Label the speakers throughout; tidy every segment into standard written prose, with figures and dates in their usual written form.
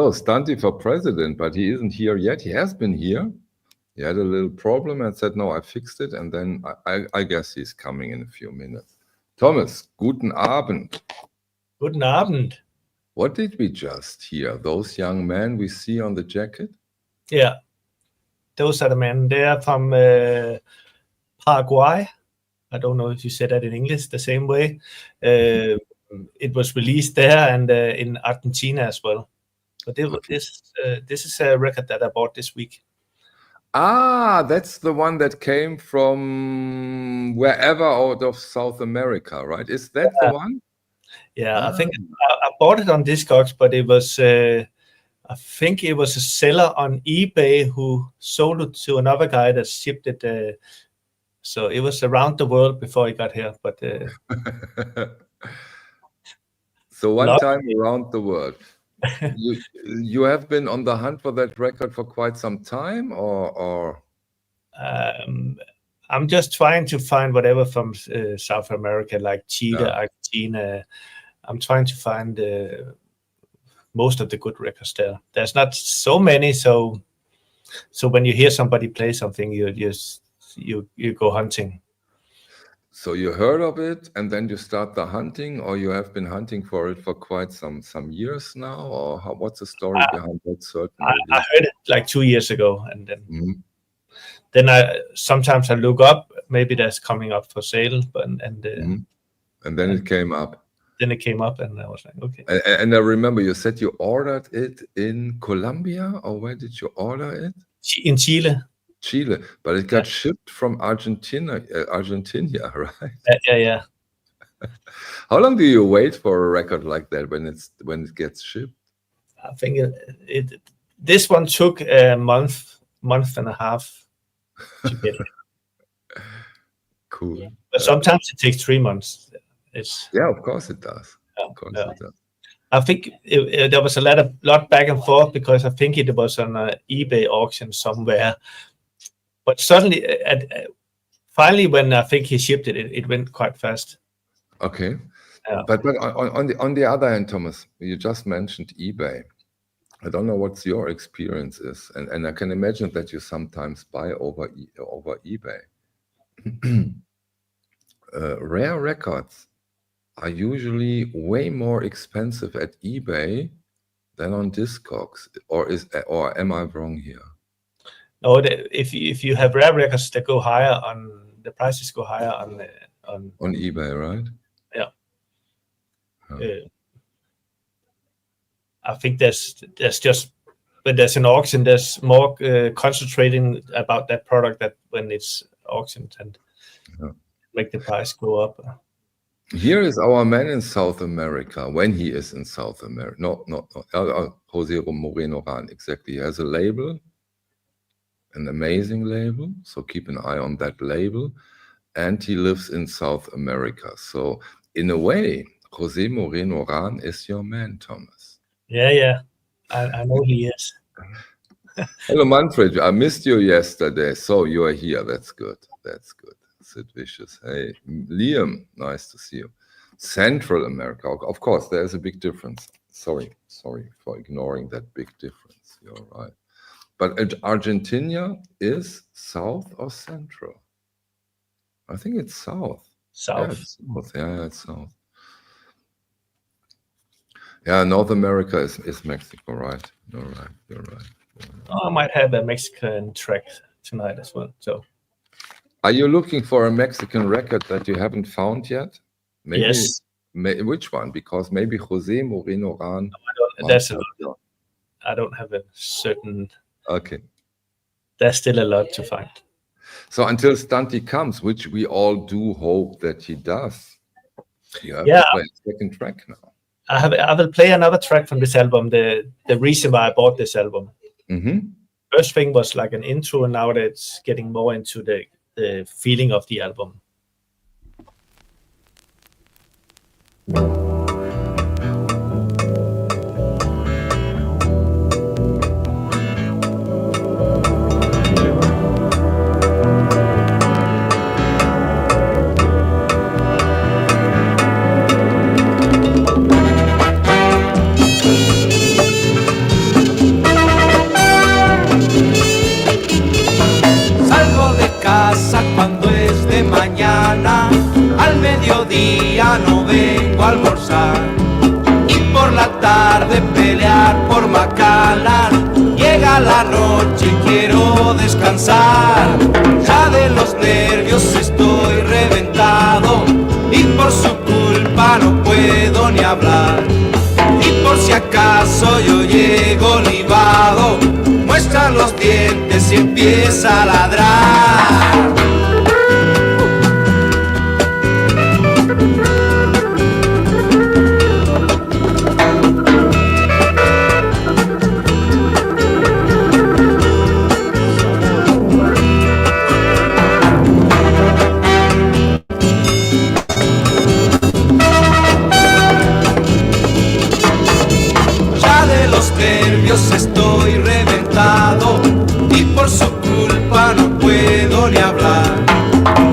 Speaker 1: So, Stunty for president, but he isn't here yet. He has been here. He had a little problem and said, no, I fixed it. And then I guess he's coming in a few minutes. Thomas, guten Abend.
Speaker 2: Guten Abend.
Speaker 1: What did we just hear? Those young men we see on the jacket?
Speaker 2: Yeah, those are the men. They are from Paraguay. I don't know if you said that in English the same way. It was released there and in Argentina as well. But this is a record that I bought this week.
Speaker 1: Ah, that's the one that came from wherever out of South America, right? Is that the one?
Speaker 2: Yeah, I think I bought it on Discogs, but it was, I think it was a seller on eBay who sold it to another guy that shipped it. So it was around the world before it got here. But
Speaker 1: so one time around the world. You have been on the hunt for that record for quite some time, or?
Speaker 2: I'm just trying to find whatever from South America, like Chile, Argentina. I'm trying to find most of the good records there. There's not so many, so when you hear somebody play something, you go hunting.
Speaker 1: So you heard of it and then you start the hunting, or you have been hunting for it for quite some years now, or what's the story behind that? Certainly,
Speaker 2: I heard it like 2 years ago, and then I sometimes look up, maybe that's coming up for sale, but and
Speaker 1: then it came up.
Speaker 2: Then it came up, and I was like, okay.
Speaker 1: And I remember you said you ordered it in Colombia, or where did you order it?
Speaker 2: In Chile.
Speaker 1: Chile, but it got shipped from Argentina, right?
Speaker 2: Yeah.
Speaker 1: How long do you wait for a record like that when it gets shipped?
Speaker 2: I think this one took a month and a half to get it.
Speaker 1: Cool.
Speaker 2: But sometimes it takes 3 months.
Speaker 1: Yeah, of course it does. Of course it does.
Speaker 2: I think there was a lot back and forth, because I think it was on an eBay auction somewhere. But suddenly, finally, when I think he shipped it, it went quite fast.
Speaker 1: Okay. But on the other hand, Thomas, you just mentioned eBay. I don't know what your experience is, and I can imagine that you sometimes buy over eBay. Rare records are usually way more expensive at eBay than on Discogs, or am I wrong here?
Speaker 2: No, if you have rare records that go higher, the prices go higher on
Speaker 1: eBay, right?
Speaker 2: Yeah. I think there's just, when there's an auction, there's more concentrating about that product that when it's auctioned, and make the price go up.
Speaker 1: Here is our man in South America, when he is in South America. No, Jose Moreno Ran, exactly. He has a label, an amazing label, so keep an eye on that label. And he lives in South America. So in a way, Jose Moreno Ran is your man, Thomas.
Speaker 2: Yeah. I know he is.
Speaker 1: Hello, Manfred. I missed you yesterday. So you are here. That's good. Sid Vicious. Hey, Liam. Nice to see you. Central America. Of course, there's a big difference. Sorry for ignoring that big difference. You're right. But Argentina is south or central? I think it's south.
Speaker 2: South.
Speaker 1: Yeah, it's south. Yeah, North America is Mexico, right? You're right.
Speaker 2: I might have a Mexican track tonight as well. So,
Speaker 1: are you looking for a Mexican record that you haven't found yet? Maybe,
Speaker 2: yes.
Speaker 1: Which one? Because maybe Jose Moreno Ran.
Speaker 2: No, I don't have a certain.
Speaker 1: Okay.
Speaker 2: There's still a lot to find.
Speaker 1: So until Stunty comes, which we all do hope that he does, you have to play a second track now.
Speaker 2: I will play another track from this album. The reason why I bought this album. First thing was like an intro, and now it's getting more into the feeling of the album.
Speaker 3: bailar. Llega la noche y quiero descansar. Ya de los nervios estoy reventado y por su culpa no puedo ni hablar. Y por si acaso yo llego libado, muestra los dientes y empieza a ladrar. Estoy reventado y por su culpa no puedo ni hablar.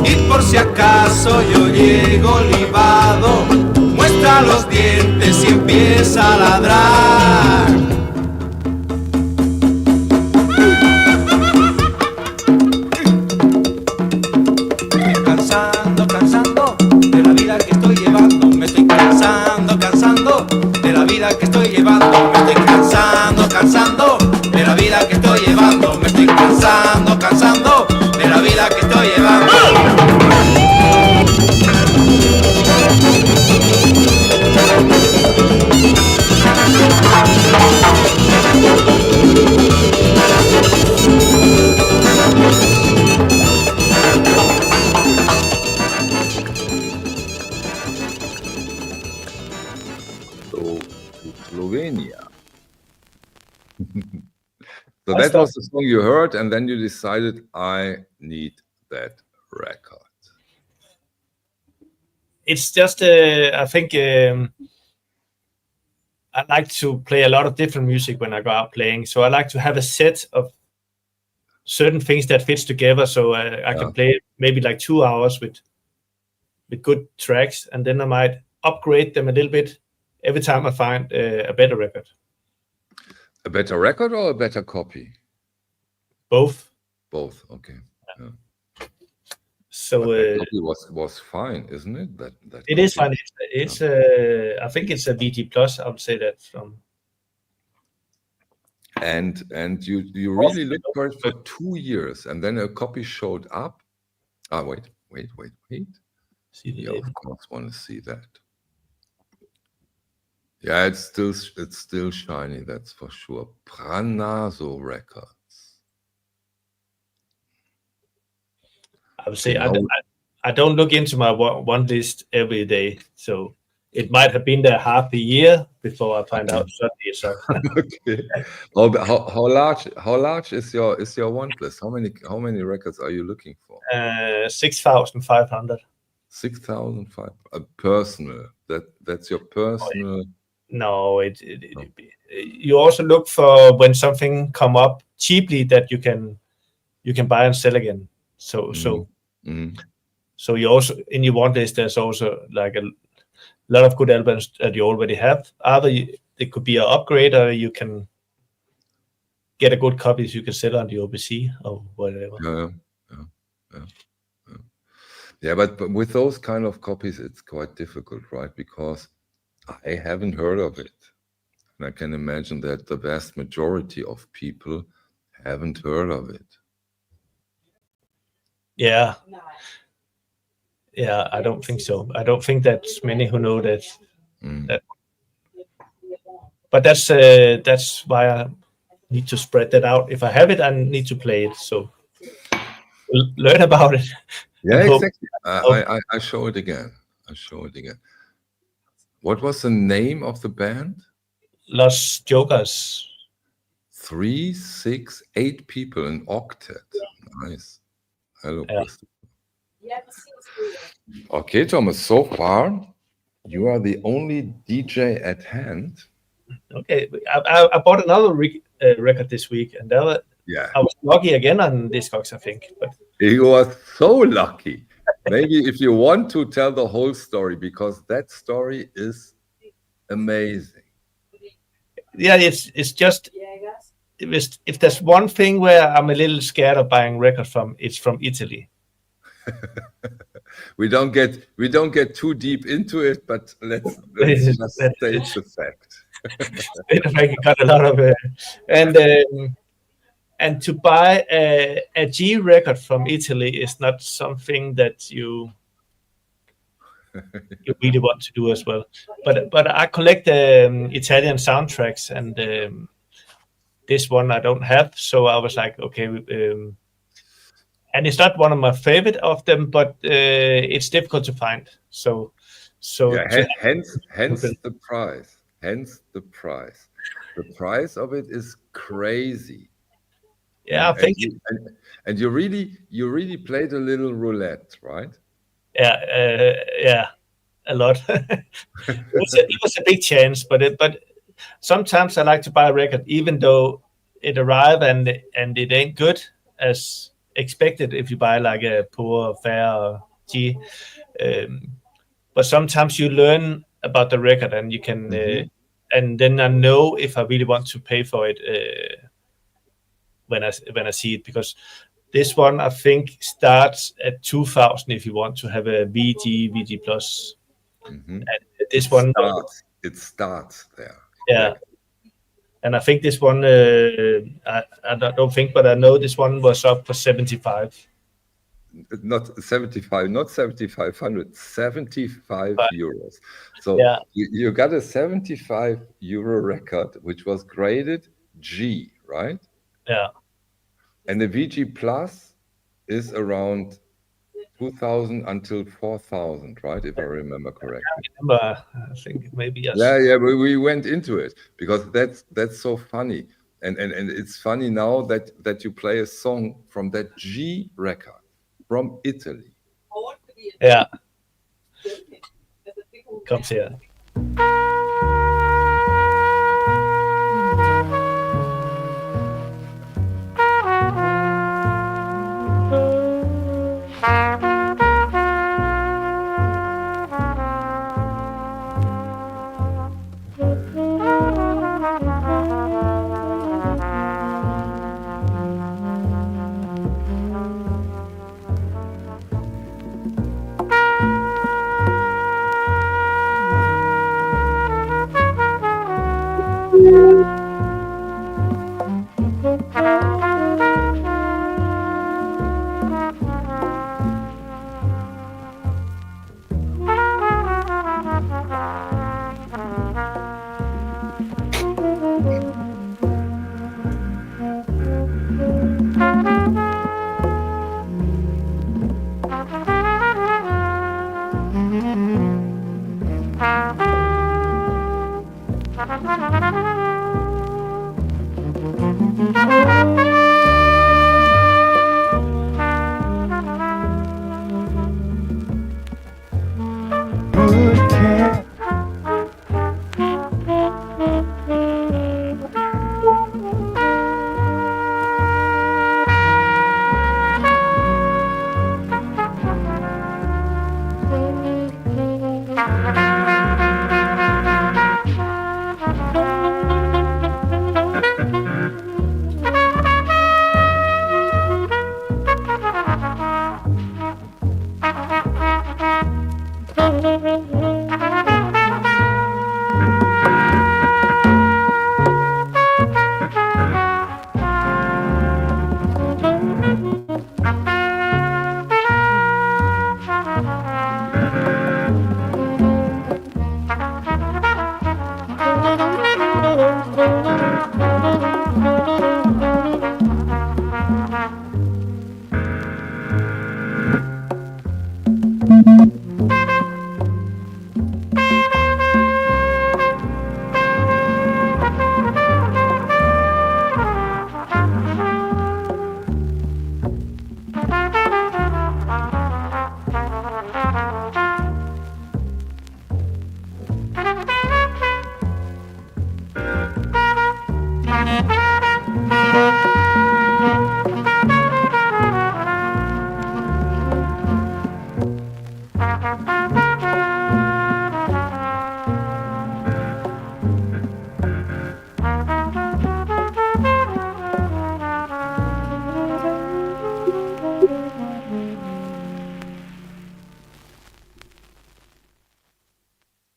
Speaker 3: Y por si acaso yo llego libado, muestra los dientes y empieza a ladrar. Cansando, cansando de la vida que estoy llevando. Me estoy cansando, cansando de la vida que estoy llevando. Me estoy cansando, cansando de la vida que estoy llevando. Me estoy cansando, cansando de la vida que estoy llevando.
Speaker 1: Slovenia. So that was the song you heard, and then you decided, I need that record.
Speaker 2: It's just, I think I like to play a lot of different music when I go out playing. So I like to have a set of certain things that fits together. So I can play maybe like 2 hours with good tracks, and then I might upgrade them a little bit every time I find a better record.
Speaker 1: A better record or a better copy?
Speaker 2: Both.
Speaker 1: Both, okay. Yeah.
Speaker 2: So
Speaker 1: the copy was fine, isn't it? That
Speaker 2: it is fine. It's I think it's a VG Plus. I would say that from.
Speaker 1: And you really looked for it for 2 years, and then a copy showed up. Ah, wait.
Speaker 2: See the
Speaker 1: You of course want to see that. Yeah, it's still shiny, that's for sure. Pranazo Records.
Speaker 2: I would say I don't look into my one list every day, so it might have been there half a year before I find out suddenly it's up.
Speaker 1: Okay. How large is your want list? How many records are you looking for?
Speaker 2: 6,500.
Speaker 1: 6,500. Personal. That's your personal.
Speaker 2: No, you also look for when something come up cheaply that you can buy and sell again. So you also in your want list there's also like a lot of good albums that you already have. Either it could be an upgrade, or you can get a good copy so you can sell on the OBC or whatever.
Speaker 1: Yeah, but with those kind of copies, it's quite difficult, right? Because I haven't heard of it. And I can imagine that the vast majority of people haven't heard of it.
Speaker 2: Yeah, I don't think so. I don't think that's many who know that. But that's why I need to spread that out. If I have it, I need to play it. So learn about it.
Speaker 1: Yeah, exactly. I show it again. What was the name of the band?
Speaker 2: Los Jokers.
Speaker 1: 3, 6, 8 people in octet. Nice. Hello, Christopher. Okay, Thomas, so far you are the only DJ at hand.
Speaker 2: Okay, I bought another record this week, and I was lucky again on Discogs, I think. But
Speaker 1: you are so lucky. Maybe if you want to tell the whole story, because that story is amazing.
Speaker 2: Yeah, it's just if there's one thing where I'm a little scared of buying records from, it's from Italy.
Speaker 1: We don't get too deep into it, but let's just state the fact.
Speaker 2: I got a lot of and to buy a G record from Italy is not something that you really want to do as well. But I collect Italian soundtracks, and this one I don't have, so I was like, okay. And it's not one of my favorite of them, but it's difficult to find. So
Speaker 1: yeah, hence the price. Hence the price. The price of it is crazy.
Speaker 2: Yeah, I think.
Speaker 1: And you really played a little roulette, right?
Speaker 2: Yeah, a lot. It was a big chance, but sometimes I like to buy a record, even though it arrives and it ain't good as expected if you buy like a poor fair G. But sometimes you learn about the record, and you can, and then I know if I really want to pay for it when I see it, because this one I think starts at 2,000 if you want to have a VG Plus. And this
Speaker 1: it starts there.
Speaker 2: Yeah. And I think this one, I don't think, but I know this one was up for 75.
Speaker 1: Not 75, not 7,500, 75 euros. So
Speaker 2: yeah.
Speaker 1: you got a 75 euro record, which was graded G, right?
Speaker 2: Yeah.
Speaker 1: And the VG Plus is around 2,000 until 4,000, right? If I remember correctly.
Speaker 2: I think maybe yes.
Speaker 1: Yeah, we went into it because that's so funny, and it's funny now that you play a song from that G record from Italy.
Speaker 2: Yeah. Comes here.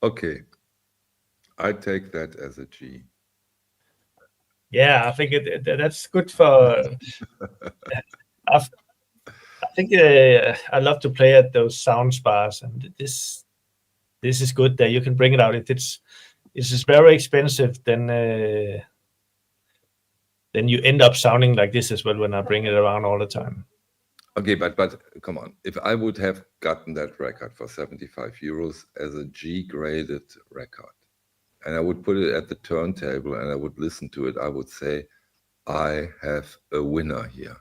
Speaker 1: Okay, I take that as a G.
Speaker 2: Yeah, I think that's good for. I think I love to play at those sound spas, and this is good that you can bring it out. If it's very expensive, then you end up sounding like this as well when I bring it around all the time.
Speaker 1: Okay, but come on. If I would have gotten that record for 75 euros as a G-graded record, and I would put it at the turntable and I would listen to it, I would say, I have a winner here.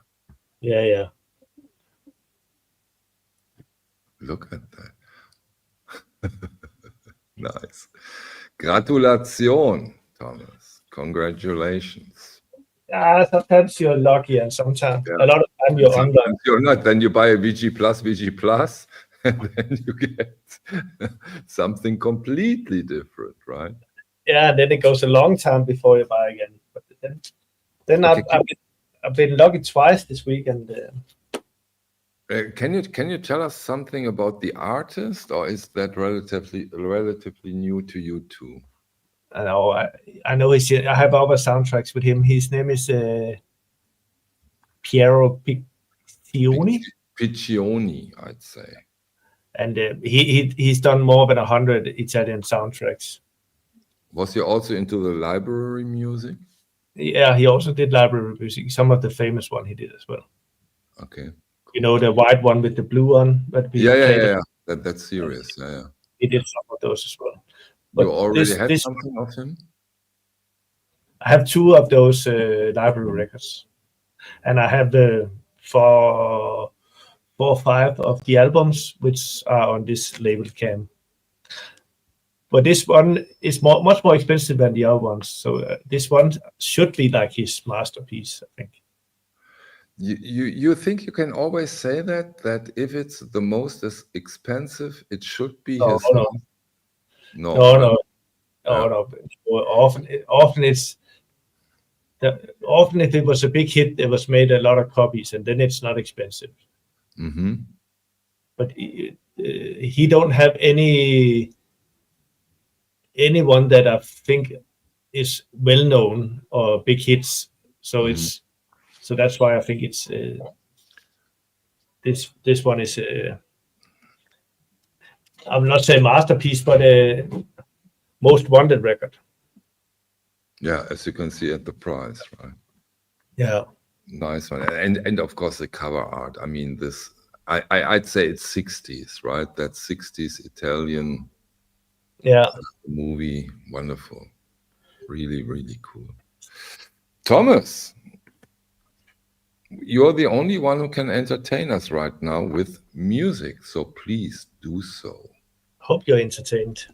Speaker 2: Yeah.
Speaker 1: Look at that. Nice. Gratulation, Thomas. Congratulations.
Speaker 2: Sometimes you're lucky, and sometimes a lot of time you're unlucky.
Speaker 1: You're not. Then you buy a VG Plus, and then you get something completely different, right?
Speaker 2: Yeah, then it goes a long time before you buy again. But then
Speaker 1: Okay,
Speaker 2: I've been lucky twice this week, and
Speaker 1: can you tell us something about the artist, or is that relatively new to you too?
Speaker 2: I know I have other soundtracks with him. His name is Piero Piccioni.
Speaker 1: Piccioni, I'd say.
Speaker 2: And he's done more than 100 Italian soundtracks. Was
Speaker 1: he also into the library music?
Speaker 2: Yeah, he also did library music. Some of the famous one he did as well.
Speaker 1: Okay.
Speaker 2: You know, the white one with the blue one.
Speaker 1: Yeah. That's serious. Yeah.
Speaker 2: He did some of those as well.
Speaker 1: But you already had something of him?
Speaker 2: I have 2 of those library records. And I have 4 or 5 of the albums, which are on this label Cam. But this one is much more expensive than the other ones. So this one should be like his masterpiece, I think.
Speaker 1: You think you can always say that if it's the most expensive, it should be his? No.
Speaker 2: Often it's often if it was a big hit, it was made a lot of copies, and then it's not expensive.
Speaker 1: Mm-hmm.
Speaker 2: But he don't have anyone that I think is well known or big hits. So so that's why I think it's this one is I'm not saying masterpiece, but most wanted record.
Speaker 1: Yeah, as you can see at the price, right?
Speaker 2: Yeah.
Speaker 1: Nice one. And of course the cover art. I mean, this I'd say it's 60s, right? That's 60s Italian movie. Wonderful. Really, really cool. Thomas, you're the only one who can entertain us right now with music, so please do so.
Speaker 2: Hope you're entertained.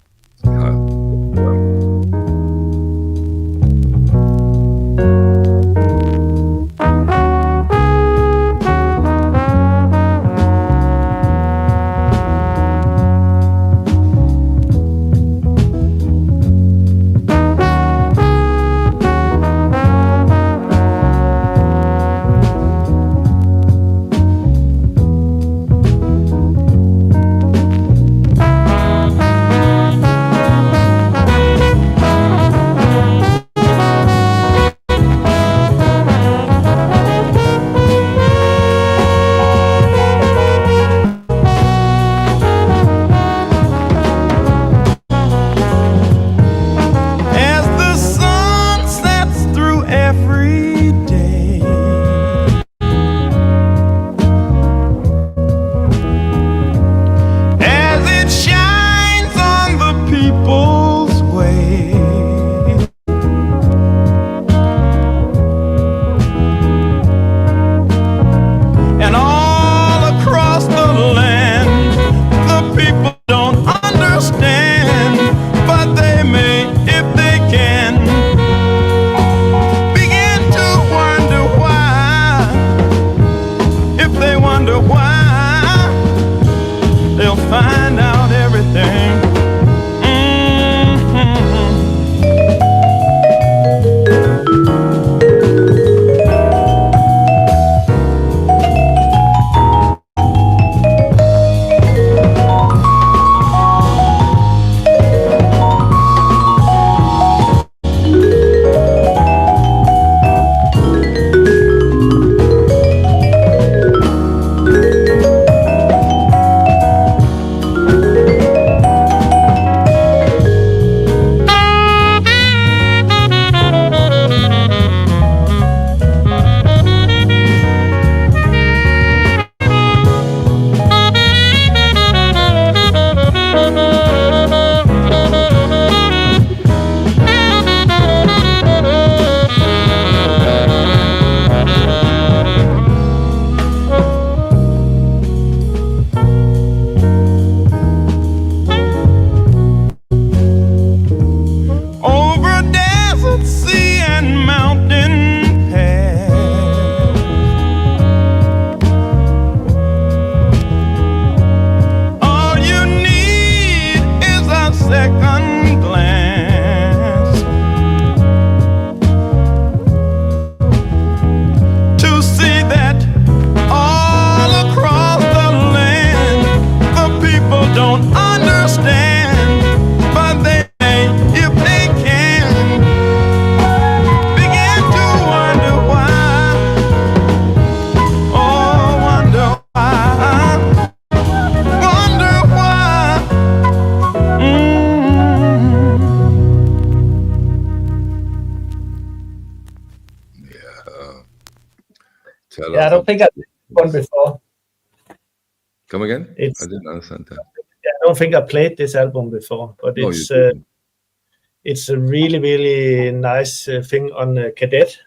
Speaker 1: Tell
Speaker 2: Yeah,
Speaker 1: us
Speaker 2: I don't think I've played this one before.
Speaker 1: Come again?
Speaker 2: It's,
Speaker 1: I didn't understand that.
Speaker 2: I don't think I played this album before, but
Speaker 1: No, you didn't.
Speaker 2: it's a really, really nice thing on Cadet.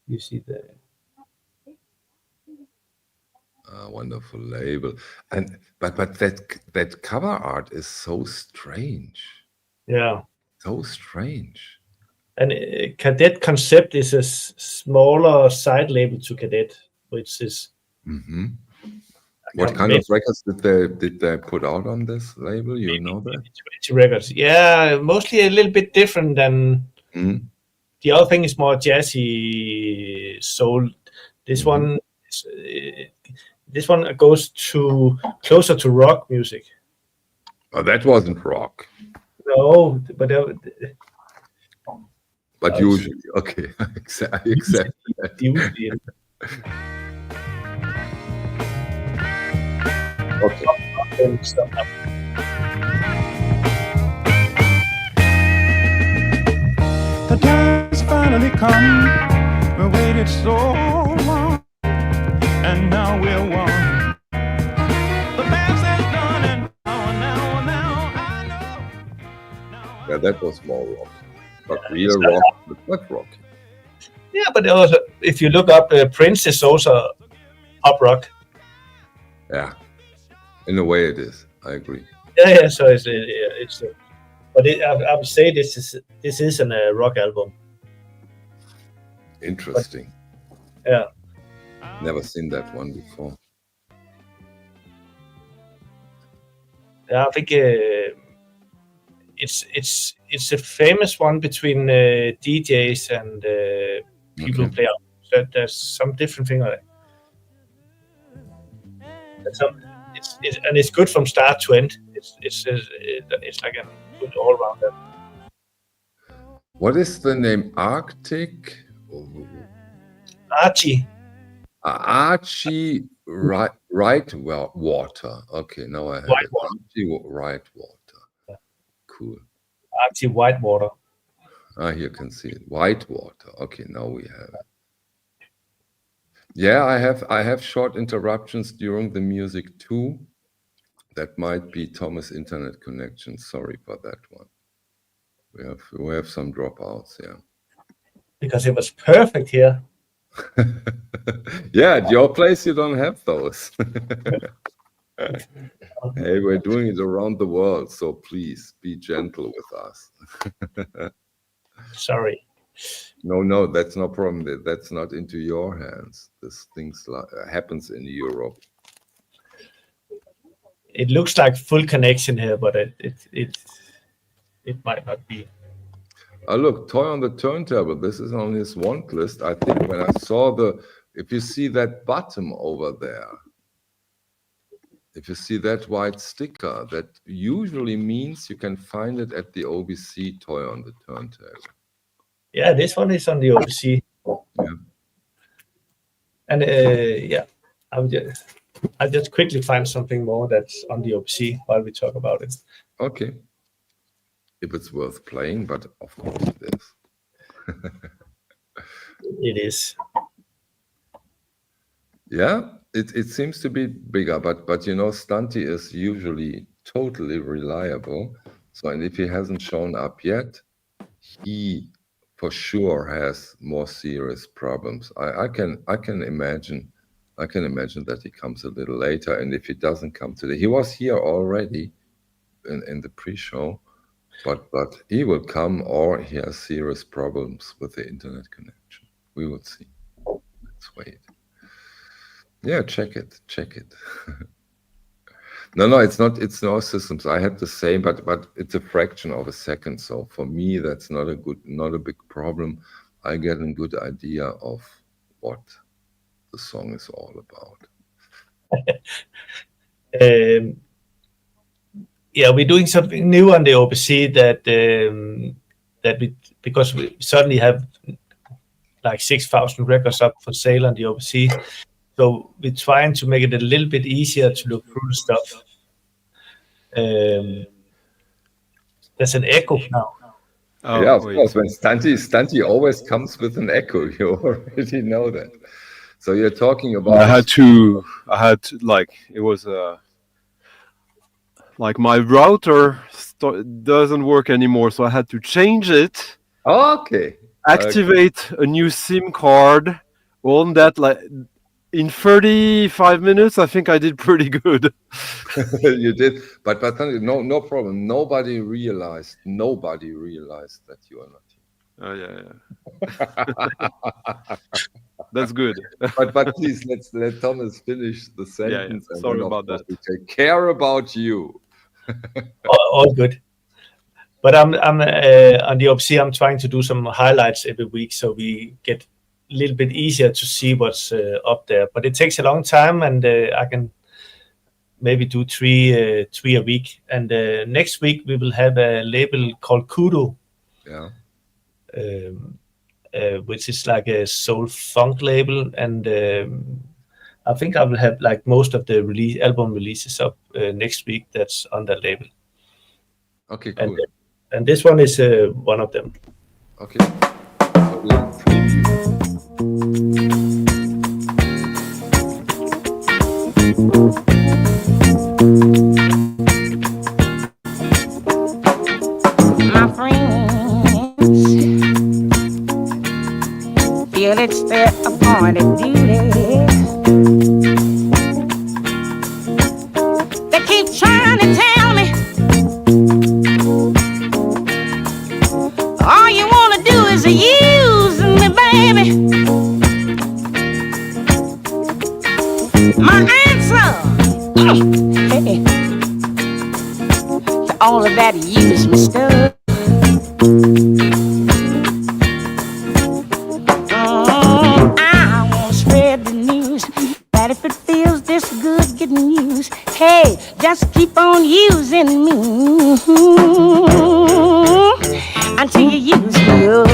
Speaker 2: You see the
Speaker 1: Wonderful label, but that cover art is so strange.
Speaker 2: yeah.
Speaker 1: So strange.
Speaker 2: And Cadet Concept is a smaller side label to Cadet, which is.
Speaker 1: Mm-hmm. What kind of records did they put out on this label? You know that?
Speaker 2: 20 records. Yeah, mostly a little bit different than the other thing is more jazzy soul. This one goes closer to rock music.
Speaker 1: Oh, that wasn't rock.
Speaker 2: No, but
Speaker 1: usually, okay, exactly.
Speaker 2: Usually.
Speaker 1: Okay.
Speaker 3: The time's finally come. We waited so long, and now we're one. The best is done, and now I know.
Speaker 1: Yeah, that was more rock, but real rock, but not rock.
Speaker 2: Yeah, but also, if you look up, Prince is also pop rock.
Speaker 1: Yeah, in a way it is. I agree.
Speaker 2: Yeah. So it's but I would say this is a rock album.
Speaker 1: Interesting.
Speaker 2: But, yeah.
Speaker 1: Never seen that one before.
Speaker 2: Yeah, I think it's a famous one between DJs and people who play out. So there's some different thing on it. And it's good from start to end. It's like a good all rounder.
Speaker 1: What is the name? Arctic?
Speaker 2: Archie.
Speaker 1: Archie Right Water. Okay, now I have
Speaker 2: White
Speaker 1: it.
Speaker 2: Water.
Speaker 1: Archie Right Water.
Speaker 2: Yeah.
Speaker 1: Cool.
Speaker 2: Archie Whitewater.
Speaker 1: Here you can see it. White Water. Okay, now we have it. Yeah, I have short interruptions during the music too. That might be Thomas' internet connection. Sorry for that one. We have some dropouts, yeah.
Speaker 2: Because it was perfect here.
Speaker 1: Yeah, at your place you don't have those. Hey, we're doing it around the world, so please be gentle with us.
Speaker 2: Sorry.
Speaker 1: No, that's no problem. That's not into your hands. This things happens in Europe.
Speaker 2: It looks like full connection here, but it might not be.
Speaker 1: Look, Toy on the Turntable. This is on his want list. I think when I saw if you see that bottom over there, if you see that white sticker, that usually means you can find it at the OBC Toy on the Turntable.
Speaker 2: Yeah, this one is on the OBC.
Speaker 1: Yeah.
Speaker 2: And yeah, I'll just quickly find something more that's on the OBC while we talk about it.
Speaker 1: Okay. If it's worth playing, but of course it is.
Speaker 2: It is.
Speaker 1: Yeah, it seems to be bigger, but you know, Stunty is usually totally reliable. So, and if he hasn't shown up yet, he for sure has more serious problems. I can imagine that he comes a little later, and if he doesn't come today, he was here already in the pre-show, but he will come, or he has serious problems with the internet connection. We will see. Let's wait. Yeah, check it. No, it's not systems. I had the same, but it's a fraction of a second. So for me, that's not a big problem. I get a good idea of what the song is all about.
Speaker 2: Yeah, we're doing something new on the OBC because we suddenly have like 6,000 records up for sale on the OBC. So we're trying to make it a little bit easier to look through the stuff. There's an echo now.
Speaker 1: Oh, yeah, of course. When Stunty always comes with an echo. You already know that. So you're talking about.
Speaker 4: I had to like, it was like my router doesn't work anymore, so I had to change it.
Speaker 1: Okay.
Speaker 4: Activate a new SIM card. On that, like in 35 minutes, I think I did pretty good.
Speaker 1: You did, but no problem. Nobody realized that you are not here.
Speaker 4: Oh yeah. That's good.
Speaker 1: but please let Thomas finish the sentence.
Speaker 4: Yeah. Sorry about that.
Speaker 1: We take care about you.
Speaker 2: all good. But I'm on the OBC. I'm trying to do some highlights every week, so we get a little bit easier to see what's up there. But it takes a long time, and I can maybe do three a week. And next week we will have a label called Kudo.
Speaker 1: Yeah.
Speaker 2: Which is like a soul funk label, and I think I will have like most of the album releases up next week. That's on that label.
Speaker 1: Okay, cool.
Speaker 2: And this one is one of them.
Speaker 1: Okay.
Speaker 5: My friends feel it's their appointed duty. They keep trying to tell me all you wanna do is use me, baby. My answer to all of that use me stuff, I wanna spread the news that if it feels this good getting used, hey, just keep on using me until you use me up.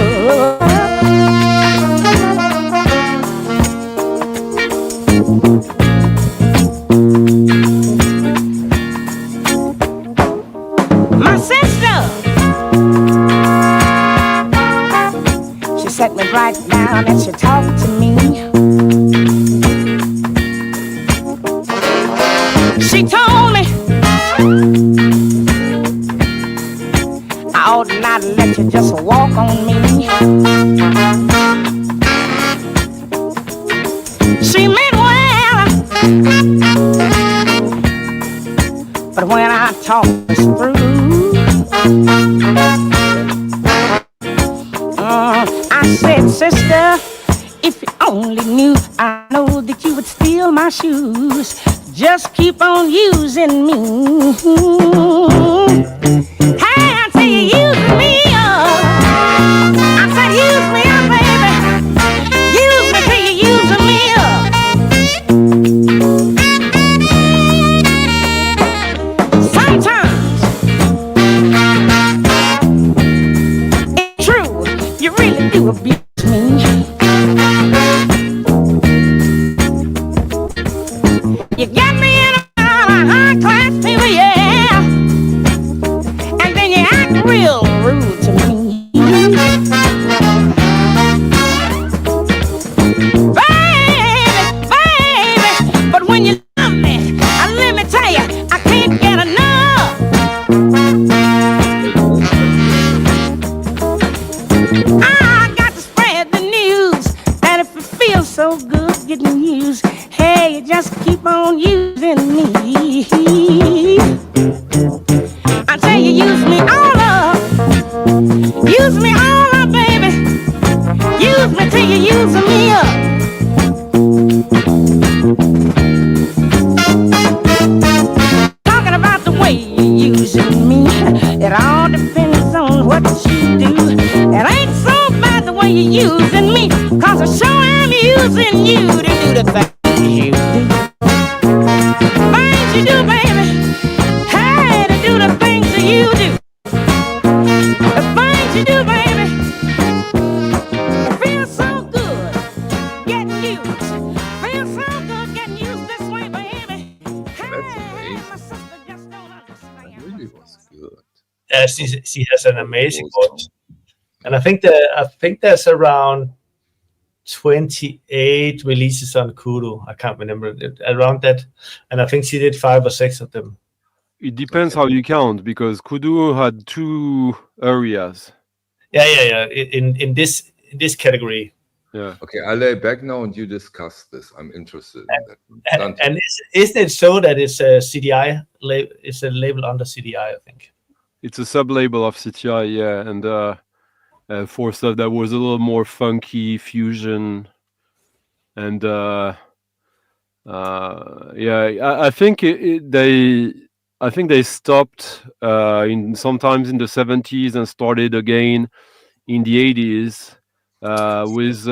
Speaker 5: My sister, she set me right down and she talked to me. She told me I ought not let you just walk on me. She meant well, but when I talk this through, I said, sister, if you only knew, I know that you would steal my shoes. Just keep on using me. Hey, I tell you, use me up. I said, use me up, baby. Use me till you using me up. Sometimes it's true, you really do abuse me. You got me in a high class people, yeah, and then you act real rude to me. Baby, but when you love me, let me tell you, I can't get enough. I got to spread the news that if it feels so good getting used, hey, just keep on using me until you use me all up. Use me all up, baby. Use me till you using me up. Talking about the way you're using me, it all depends on what you do. It ain't so bad the way you're using me, 'cause I sure am using you to do the things you do. Things you do, baby. Hey, to do the things that you do. The things you do, baby. It feels so good getting used. Feels so good getting used this way, baby.
Speaker 1: That's amazing.
Speaker 5: My sister just don't understand.
Speaker 1: That really was good.
Speaker 2: Yeah, she has an amazing voice, and I think there's around 28 releases on Kudu. I can't remember around that, and I think she did 5 or 6 of them.
Speaker 4: It depends how you count, because Kudu had 2 areas.
Speaker 2: Yeah. In this category.
Speaker 4: Yeah.
Speaker 1: Okay, I lay back now and you discuss this. I'm interested in that.
Speaker 2: And isn't it so that it's a CDI? It's a label under CDI, I think.
Speaker 4: It's a sub-label of CTI, yeah, and for stuff that was a little more funky, fusion, and I think they stopped sometimes in the 70s and started again in the 80s with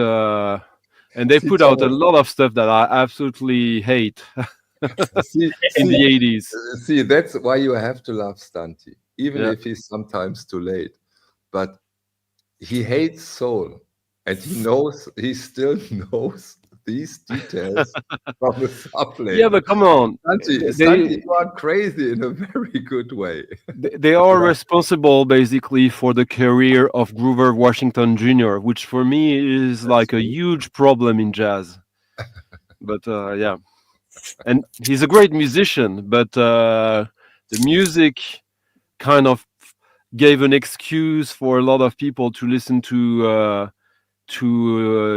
Speaker 4: and they put out a lot of stuff that I absolutely hate in the 80s.
Speaker 1: See, that's why you have to love Stunty, even if he's sometimes too late. But he hates soul, and he still knows these details from the sub-label.
Speaker 4: Yeah, but come on,
Speaker 1: Stunty, you are crazy in a very good way.
Speaker 4: They are responsible basically for the career of Grover Washington Jr., which for me is like a huge problem in jazz. But yeah, and he's a great musician, but the music kind of gave an excuse for a lot of people to listen to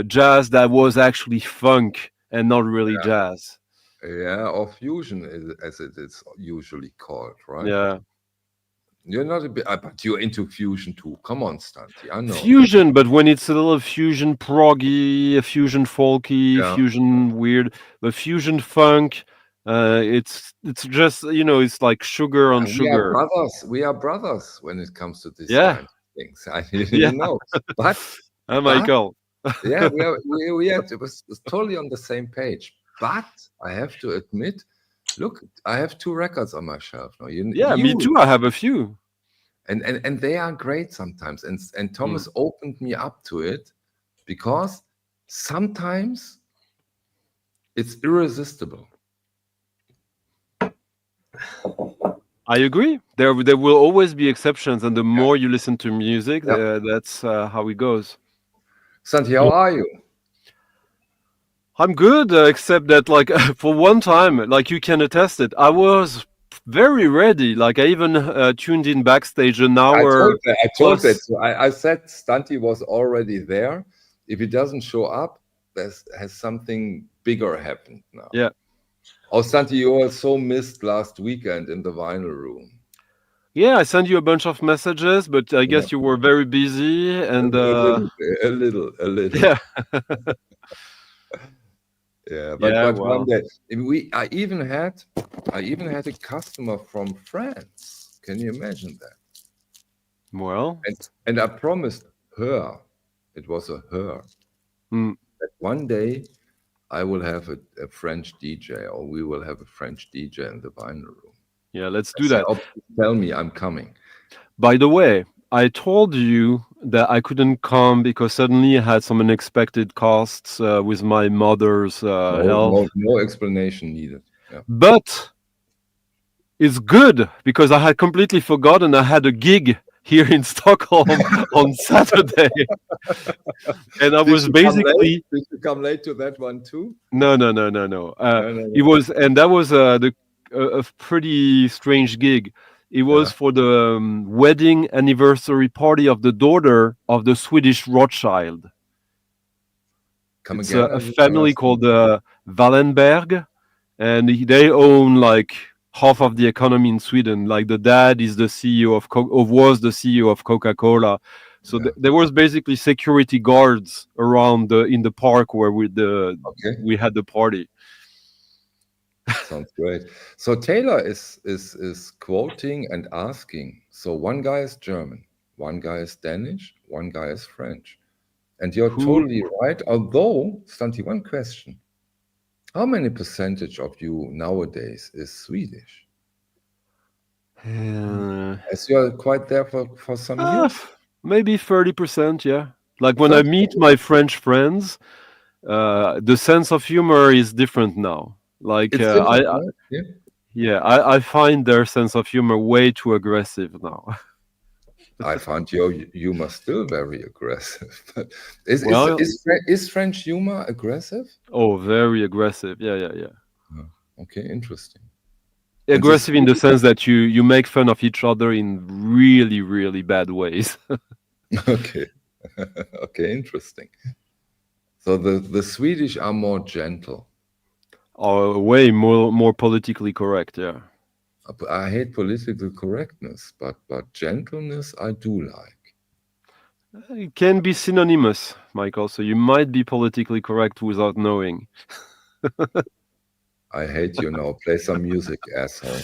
Speaker 4: jazz that was actually funk and not really jazz.
Speaker 1: Yeah, or fusion, as it is usually called, right?
Speaker 4: Yeah.
Speaker 1: You're not a bit, but you're into fusion too. Come on, Stunty, I know.
Speaker 4: Fusion, but when it's a little fusion proggy, fusion folky, fusion weird, but fusion funk, it's just, it's like sugar on sugar.
Speaker 1: We are brothers when it comes to these
Speaker 4: kind
Speaker 1: of things. You know, but
Speaker 4: Michael.
Speaker 1: Yeah, we it was totally on the same page. But I have to admit, look, I have 2 records on my shelf now.
Speaker 4: Me too. I have a few,
Speaker 1: and they are great sometimes. And Thomas opened me up to it, because sometimes it's irresistible.
Speaker 4: I agree. There will always be exceptions, and the more you listen to music, that's how it goes.
Speaker 1: Santi, how are you?
Speaker 4: I'm good, except that, like, for one time, like you can attest it, I was very ready. Like, I even tuned in backstage an hour.
Speaker 1: I told that. So I said Stunty was already there. If he doesn't show up, has something bigger happened now.
Speaker 4: Yeah.
Speaker 1: Oh, Stunty, you were so missed last weekend in the vinyl room.
Speaker 4: Yeah, I sent you a bunch of messages, but I guess you were very busy and
Speaker 1: a little.
Speaker 4: Yeah.
Speaker 1: Yeah, but one day I even had a customer from France. Can you imagine that?
Speaker 4: Well,
Speaker 1: and I promised her, it was a her, that one day I will have a French DJ, or we will have a French DJ in the vinyl room.
Speaker 4: Yeah, let's do that.
Speaker 1: Tell me, I'm coming.
Speaker 4: By the way, I told you that I couldn't come because suddenly I had some unexpected costs with my mother's health.
Speaker 1: No explanation needed. Yeah.
Speaker 4: But it's good because I had completely forgotten I had a gig here in Stockholm on Saturday. And I was basically...
Speaker 1: Did you come late to that one too?
Speaker 4: No. It was, and that was a pretty strange gig. It was for the wedding anniversary party of the daughter of the Swedish Rothschild. It's a family called Wallenberg, and they own like half of the economy in Sweden. Like the dad is the CEO was the CEO of Coca-Cola. So there was basically security guards around in the park where we had the party.
Speaker 1: Sounds great. So Taylor is quoting and asking. So one guy is German, one guy is Danish, one guy is French. And you're totally right. Although, Stunty, one question. How many percentage of you nowadays is Swedish? As you're quite there for some years?
Speaker 4: Maybe 30%, yeah. Like when I meet my French friends, the sense of humor is different now. Like I find their sense of humor way too aggressive now.
Speaker 1: I found your humor still very aggressive. But is French humor aggressive?
Speaker 4: Oh, very aggressive. Yeah.
Speaker 1: Okay, interesting.
Speaker 4: Aggressive in the sense that you make fun of each other in really, really bad ways.
Speaker 1: Okay. Okay, interesting. So the Swedish are more gentle.
Speaker 4: Or way more politically correct, yeah.
Speaker 1: I hate political correctness, but gentleness I do like.
Speaker 4: It can be synonymous, Michael, so you might be politically correct without knowing.
Speaker 1: I hate you now. Play some music, asshole.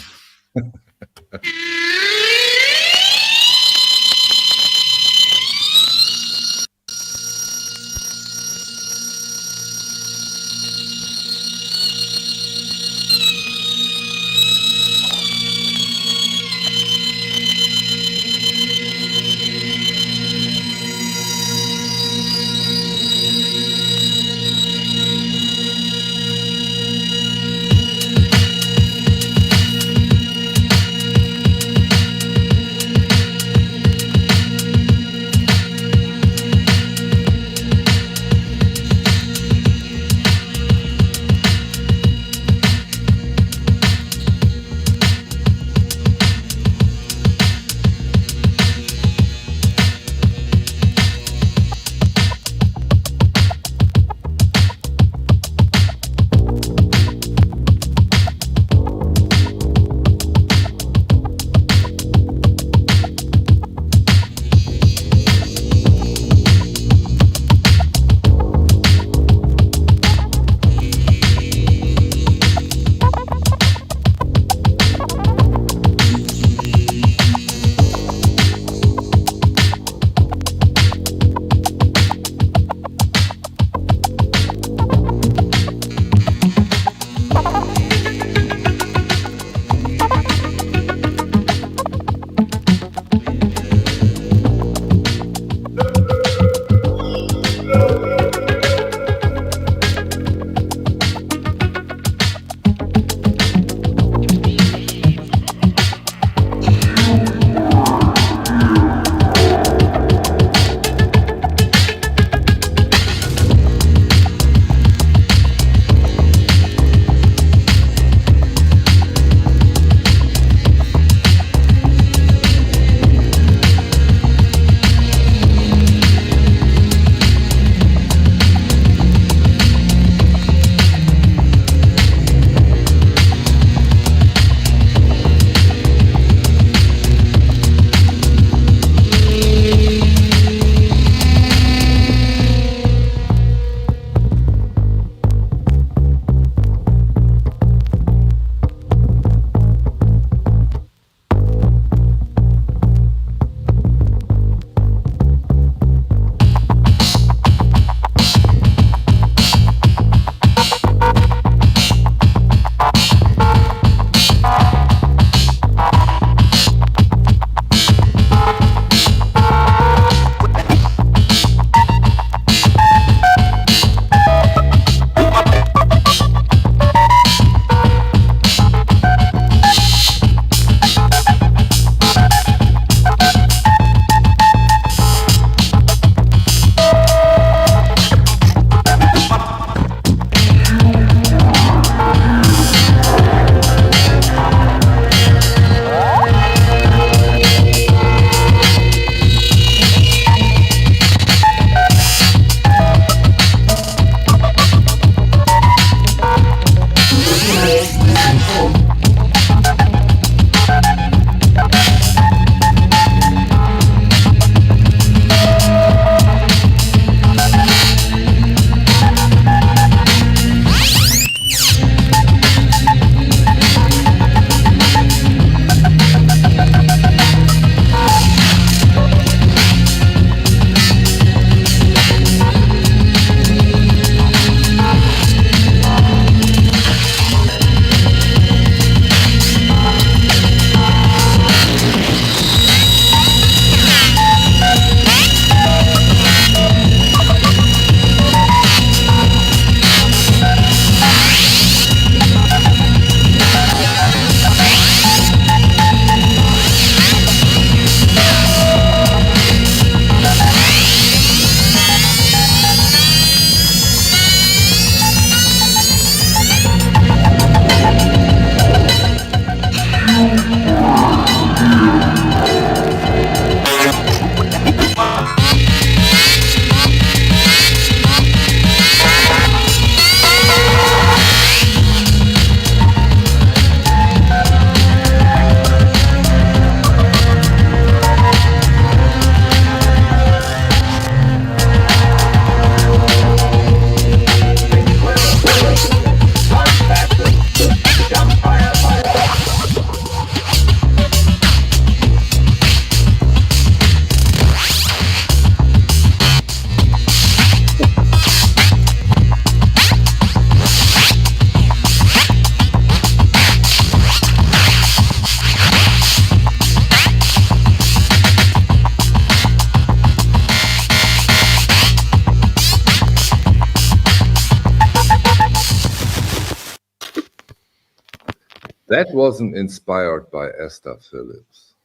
Speaker 1: That wasn't inspired by Esther Phillips.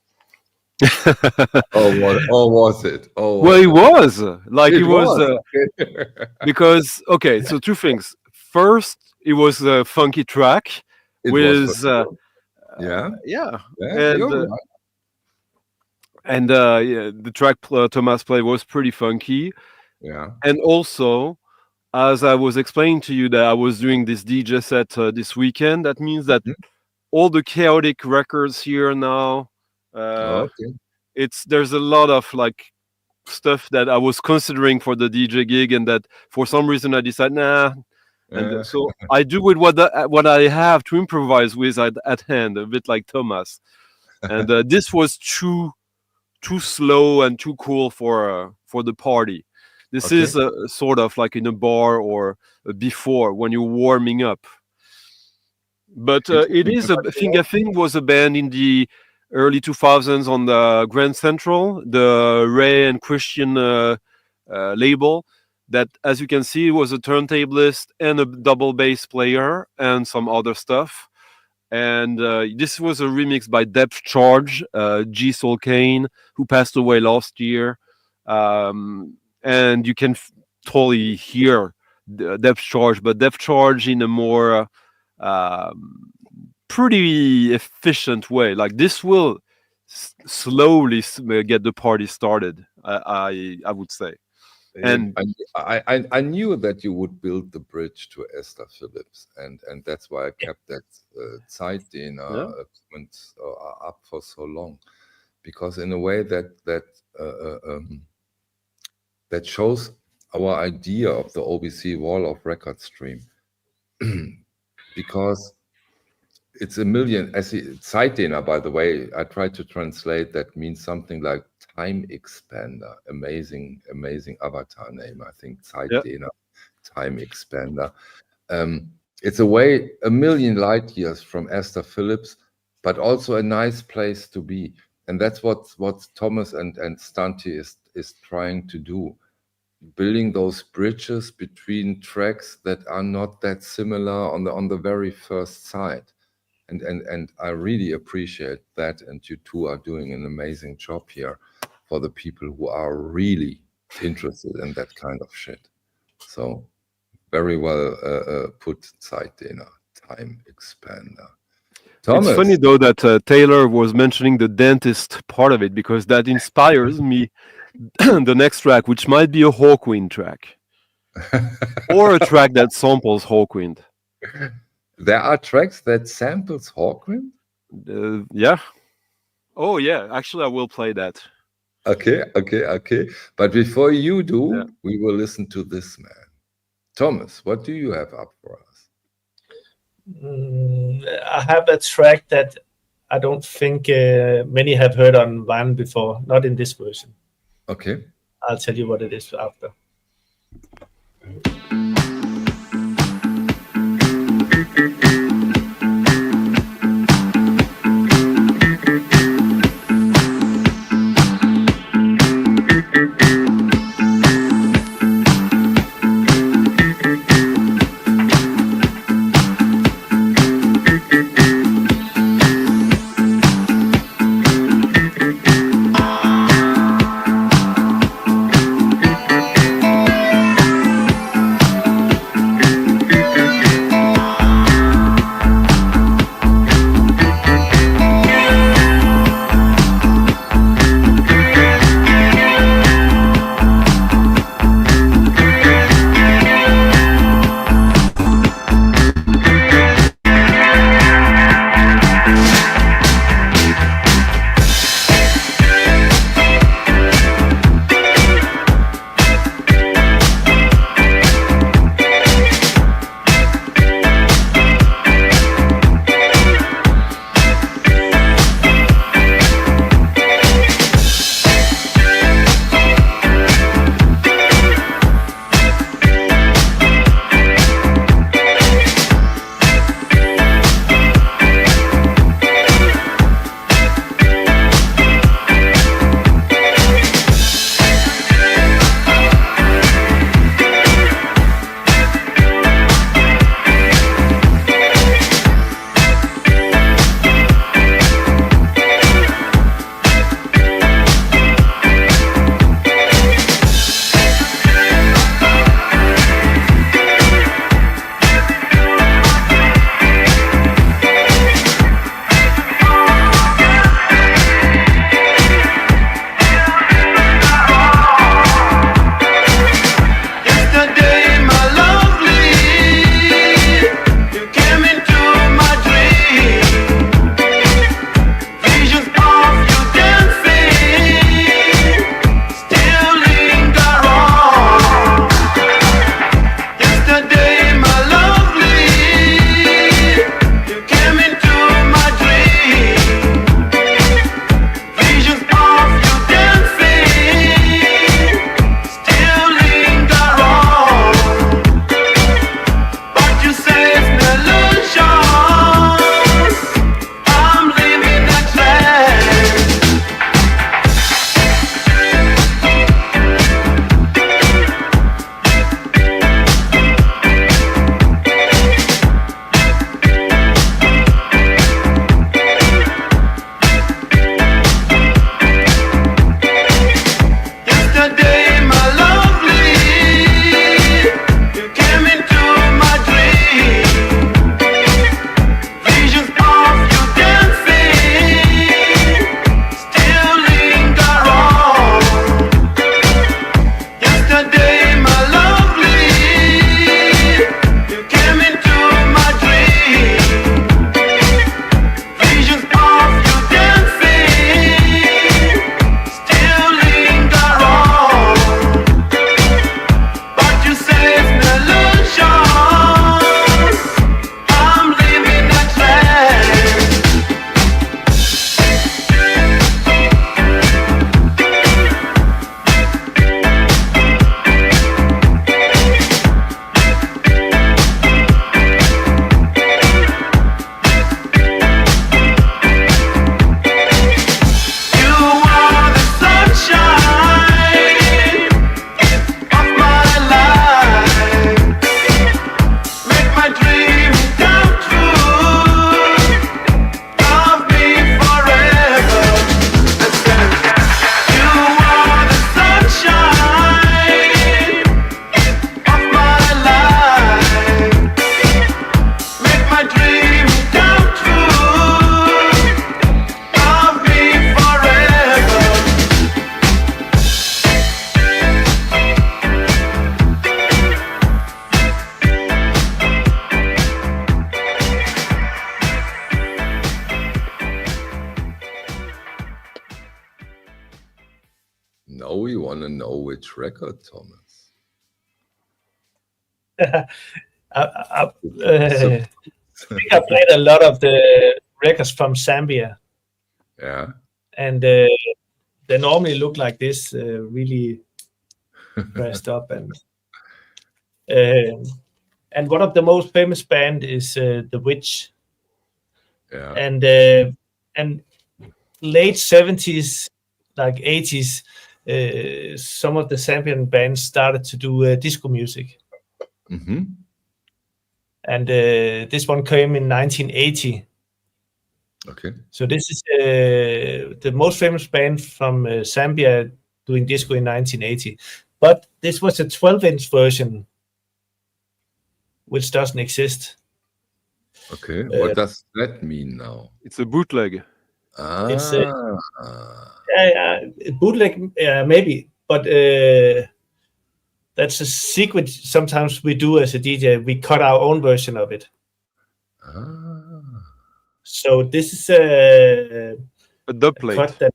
Speaker 1: Or was it?
Speaker 4: Well, it was like it was
Speaker 1: okay.
Speaker 4: because okay. So two things. First, it was a funky track
Speaker 1: It
Speaker 4: with
Speaker 1: was for sure. Yeah,
Speaker 4: and
Speaker 1: you're right.
Speaker 4: and yeah, the track Thomas played was pretty funky.
Speaker 1: Yeah.
Speaker 4: And also, as I was explaining to you that I was doing this DJ set this weekend, that means that all the chaotic records here now,
Speaker 1: Okay.
Speaker 4: there's a lot of like stuff that I was considering for the DJ gig, and that for some reason I decided nah. And so I do with what I have to improvise with at hand, a bit like Thomas. And this was too slow and too cool for the party. This
Speaker 1: Okay.
Speaker 4: is sort of like in a bar or before when you're warming up. But it is I think was a band in the early 2000s on the Grand Central, the Ray and Christian label. That, as you can see, was a turntablist and a double bass player and some other stuff. And this was a remix by Depth Charge, G. Soul Kane, who passed away last year. And you can totally hear Depth Charge, but Depth Charge in a more pretty efficient way. Like this will slowly get the party started, I would say. And
Speaker 1: I knew that you would build the bridge to Esther Phillips, and that's why I kept that Zeitdehner comment up for so long, because in a way that shows our idea of the OBC Wall of Records stream, because it's a million. Zeitdehner, by the way, I tried to translate. That means something like time expander. Amazing avatar name. I think Zeitdehner, time expander. It's a million light years from Esther Phillips, but also a nice place to be. And that's what Thomas and Stunty is trying to do, building those bridges between tracks that are not that similar on the very first sight. And I really appreciate that, and you two are doing an amazing job here for the people who are really interested in that kind of shit. So very well put, Zeitdehner, time expander. Thomas.
Speaker 4: It's funny though that Taylor was mentioning the dentist part of it, because that inspires me the next track, which might be a Hawkwind track or a track that samples Hawkwind.
Speaker 1: There are tracks that samples Hawkwind?
Speaker 4: Yeah. Oh, yeah. Actually, I will play that.
Speaker 1: Okay. But before you do, we will listen to this man. Thomas, what do you have up for us?
Speaker 2: I have a track that I don't think many have heard on vinyl before, not in this version.
Speaker 1: Okay.
Speaker 2: I'll tell you what it is after.
Speaker 1: to know which record, Thomas.
Speaker 2: I think I played a lot of the records from Zambia.
Speaker 1: Yeah.
Speaker 2: And they normally look like this, really dressed up. And one of the most famous band is The Witch.
Speaker 1: Yeah.
Speaker 2: And late 70s, like 80s, some of the Zambian bands started to do disco music.
Speaker 1: Mm-hmm.
Speaker 2: And this one came in 1980.
Speaker 1: Okay.
Speaker 2: So this is the most famous band from Zambia doing disco in 1980. But this was a 12-inch version, which doesn't exist.
Speaker 1: Okay. What does that mean now?
Speaker 4: It's a bootleg.
Speaker 2: It's bootleg, maybe, but that's a secret. Sometimes we do as a DJ. We cut our own version of it. So this is a
Speaker 4: dubplate.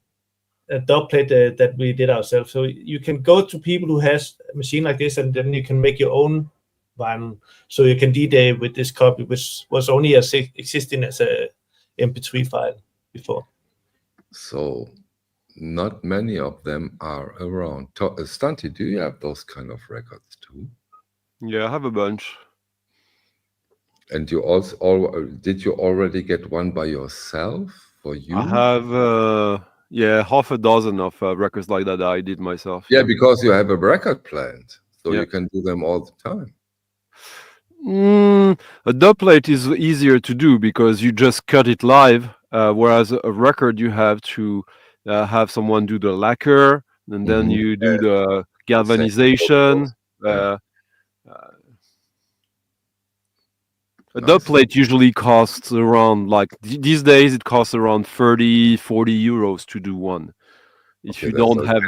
Speaker 2: A dubplate that we did ourselves. So you can go to people who has a machine like this, and then you can make your own vinyl. So you can DJ with this copy, which was only existing as a MP3 file before.
Speaker 1: So not many of them are around. Stunty, do you have those kind of records too?
Speaker 4: Yeah, I have a bunch.
Speaker 1: And you did you already get one by yourself for you?
Speaker 4: I have half a dozen of records like that I did myself.
Speaker 1: Yeah, because you have a record plant, so you can do them all the time.
Speaker 4: A dubplate is easier to do because you just cut it live, whereas a record you have to have someone do the lacquer, and then you do the galvanization. A dubplate usually costs around, like these days, it costs around 30-40 euros to do one. If you don't have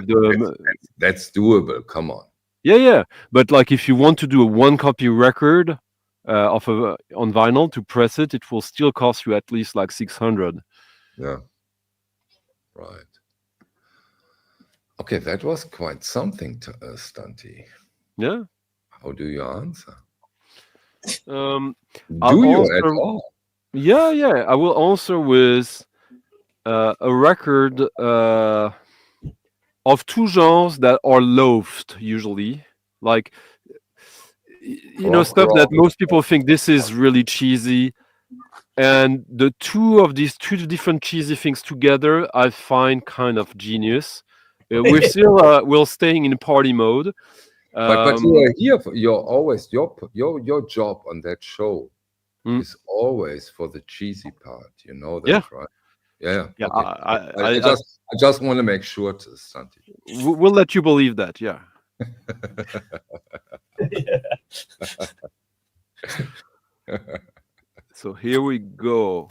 Speaker 1: that's doable. Come on.
Speaker 4: Yeah. But like if you want to do a one-copy record on vinyl to press it, it will still cost you at least like 600.
Speaker 1: Yeah. Right. Okay, that was quite something to Stunty.
Speaker 4: Yeah.
Speaker 1: How do you answer?
Speaker 4: Do
Speaker 1: you at all?
Speaker 4: Yeah. I will answer with a record of two genres that are loathed usually, like stuff that most people think this is really cheesy, and the two different cheesy things together I find kind of genius. We're still we're staying in party mode.
Speaker 1: But you are here. You're always your job on that show is always for the cheesy part. You know that, right? Yeah.
Speaker 4: Yeah.
Speaker 1: Okay. I just want to make sure to Stunty.
Speaker 4: We'll let you believe that. Yeah. So here we go.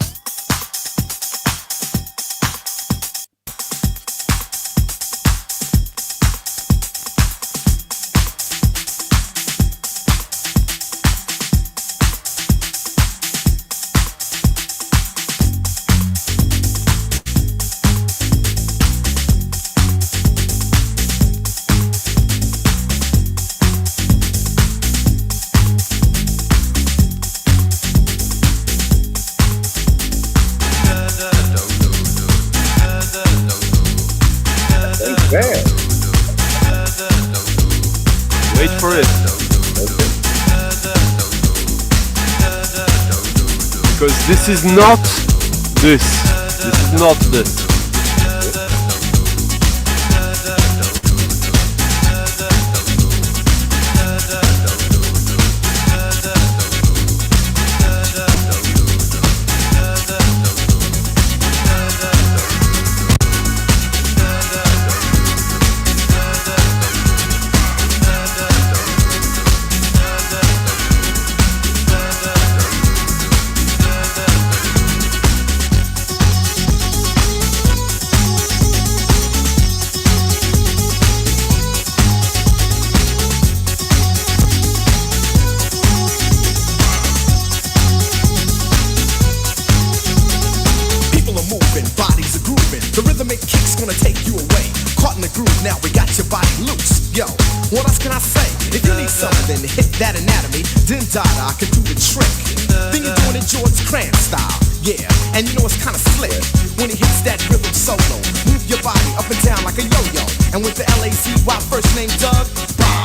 Speaker 4: Wait for it. Because this is not this. This is not this.
Speaker 6: The rhythmic kick's gonna take you away. Caught in the groove, now we got your body loose.
Speaker 3: Yo, what else can I say? If you need something to hit that anatomy, then Dada can do the trick. Then you're doing it George Cran style. Yeah, and you know it's kinda slick when he hits that rhythm solo. Move your body up and down like a yo-yo. And with the L-A-Z-Y first name Doug,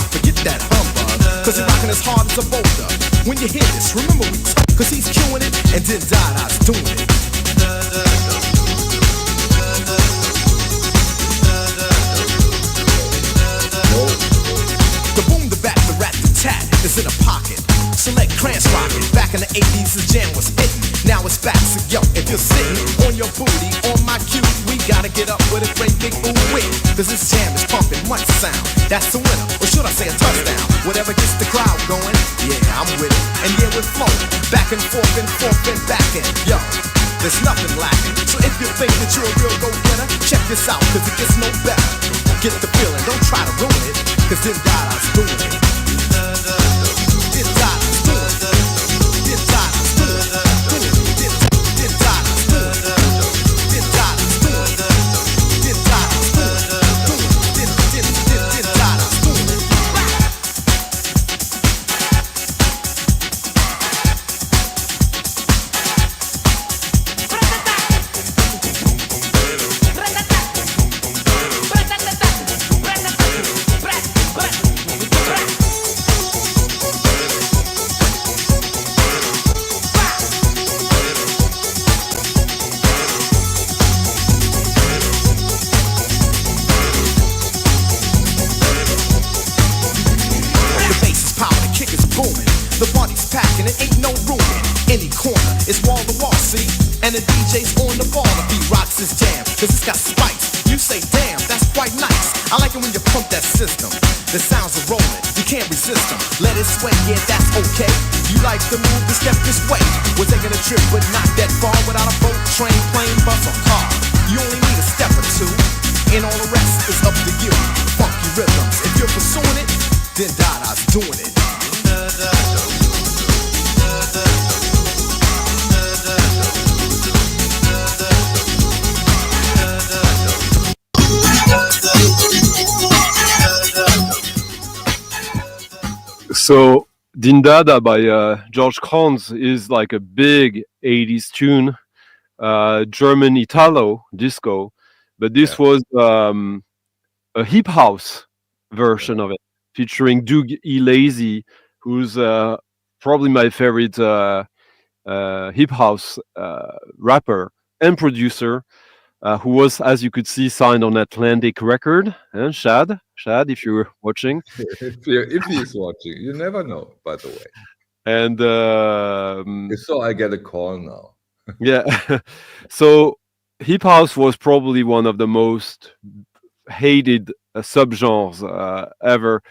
Speaker 3: forget that humbug, cause you're rocking as hard as a boulder. When you hear this, remember we cause he's cueing it, and then Dada's doing it. The boom, the back, the rat, the tat is in a pocket. Select Krantz rocket. Back in the 80s, the jam was hitting. Now it's back, so yo, if you're sitting on your booty, on my cue, we gotta get up with a great big ooh-wee. Cause this jam is pumping much sound. That's the winner, or should I say a touchdown? Whatever gets the crowd going, yeah, I'm with it. And yeah, we're flowing, back and forth and back in. Yo, there's nothing lacking. So if you think that you're a real go-getter, check this out, cause it gets no better. Get the feeling, don't try to ruin it, cause then Dada's doing it. Then Dada's doing it. Then Dada's doing it. Then Dada's doing it. Then Dada's doing it. Then Dada's doing it. Then Dada's doing it. The party's packing, it ain't no room in any corner. It's wall to wall, see? And the DJ's on the ball if he rocks his jam, cause it's got spikes. You say, damn, that's quite nice. I like it when you pump that system. The sounds are rolling, you can't resist them. Let it sway, yeah, that's okay. You like to move, to step this way. We're taking a trip, but not that far. Without a boat, train, plane, bus, or car. You only need a step or two, and all the rest is up to you. Funky rhythms, if you're pursuing it, then Dada's doing it.
Speaker 4: So Din Dada by George Kranz is like a big 80s tune, German Italo disco, but this was a hip house version of it, featuring Doug E. Lazy, who's probably my favorite hip house rapper and producer, who was, as you could see, signed on Atlantic Record. And Shad, if you're watching.
Speaker 1: if he's watching, you never know, by the way.
Speaker 4: And
Speaker 1: so I get a call now.
Speaker 4: Yeah. So hip house was probably one of the most hated subgenres ever.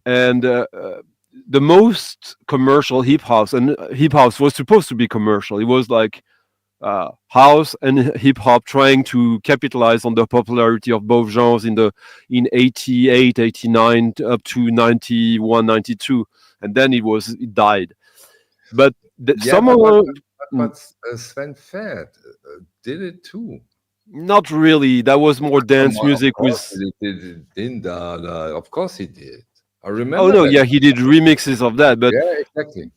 Speaker 4: And the most commercial hip house, and hip house was supposed to be commercial. It was like house and hip hop trying to capitalize on the popularity of both genres in 88, 89 up to 91, 92, and then it died. But
Speaker 1: Sven Fed did it too.
Speaker 4: Not really. That was more dance music with.
Speaker 1: Din Dada, of course he did. I remember.
Speaker 4: Oh no, yeah, he did remixes of that, but
Speaker 1: yeah, exactly.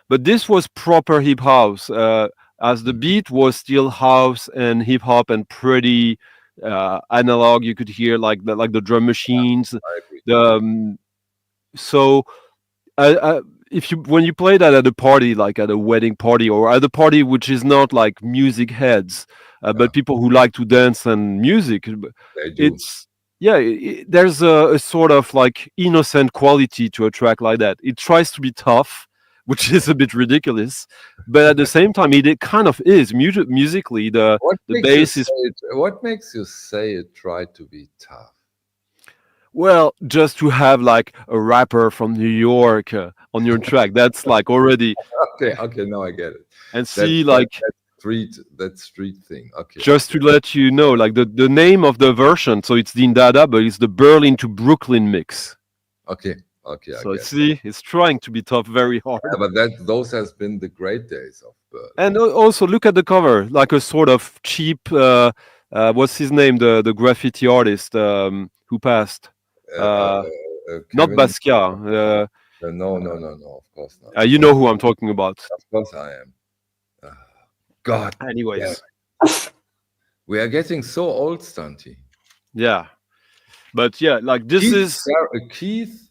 Speaker 4: But this was proper hip house. As the beat was still house and hip hop and pretty analog. You could hear like the drum machines. So when you play that at a party, like at a wedding party or at a party which is not like music heads, but people who like to dance and music, it's there's a sort of like innocent quality to a track like that. It tries to be tough, which is a bit ridiculous, but at the same time, it kind of is. Musically, the bass is.
Speaker 1: What makes you say it tried to be tough?
Speaker 4: Well, just to have like a rapper from New York on your track, that's like already.
Speaker 1: Okay, now I get it.
Speaker 4: And see, like
Speaker 1: that street thing. Okay.
Speaker 4: Just to let you know, like the name of the version, so it's Din Dada, but it's the Berlin to Brooklyn mix.
Speaker 1: Okay.
Speaker 4: So see, it's trying to be tough very hard.
Speaker 1: Yeah, but those has been the great days of Berlin.
Speaker 4: And also look at the cover, like a sort of cheap. What's his name? The graffiti artist who passed. not
Speaker 1: Kevin-
Speaker 4: Basquiat.
Speaker 1: No, of course not.
Speaker 4: You know who I'm talking about.
Speaker 1: Of course I am. God.
Speaker 4: Anyways,
Speaker 1: We are getting so old, Stunty.
Speaker 4: yeah. But yeah, like this is
Speaker 1: Keith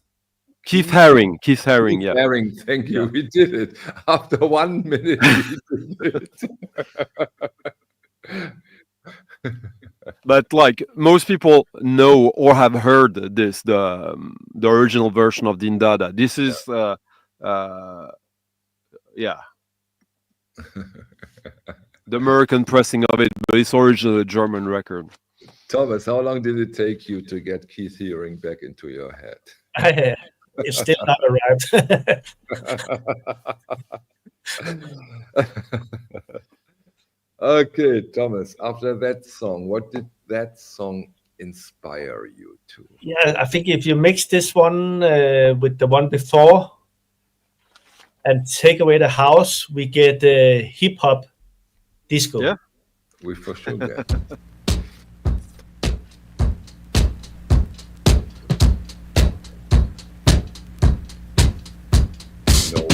Speaker 4: Haring. Keith Haring, yeah.
Speaker 1: Haring, thank you.
Speaker 4: Yeah.
Speaker 1: We did it. After 1 minute, we did it.
Speaker 4: But like most people know or have heard this, the original version of Din Dada. This is the American pressing of it, but it's originally a German record.
Speaker 1: Thomas, how long did it take you to get Keith Haring back into your head?
Speaker 2: It's still not arrived.
Speaker 1: Okay, Thomas, after that song, what did that song inspire you to?
Speaker 2: Yeah, I think if you mix this one with the one before and take away the house, we get hip hop disco.
Speaker 4: Yeah.
Speaker 1: We for sure get. No way.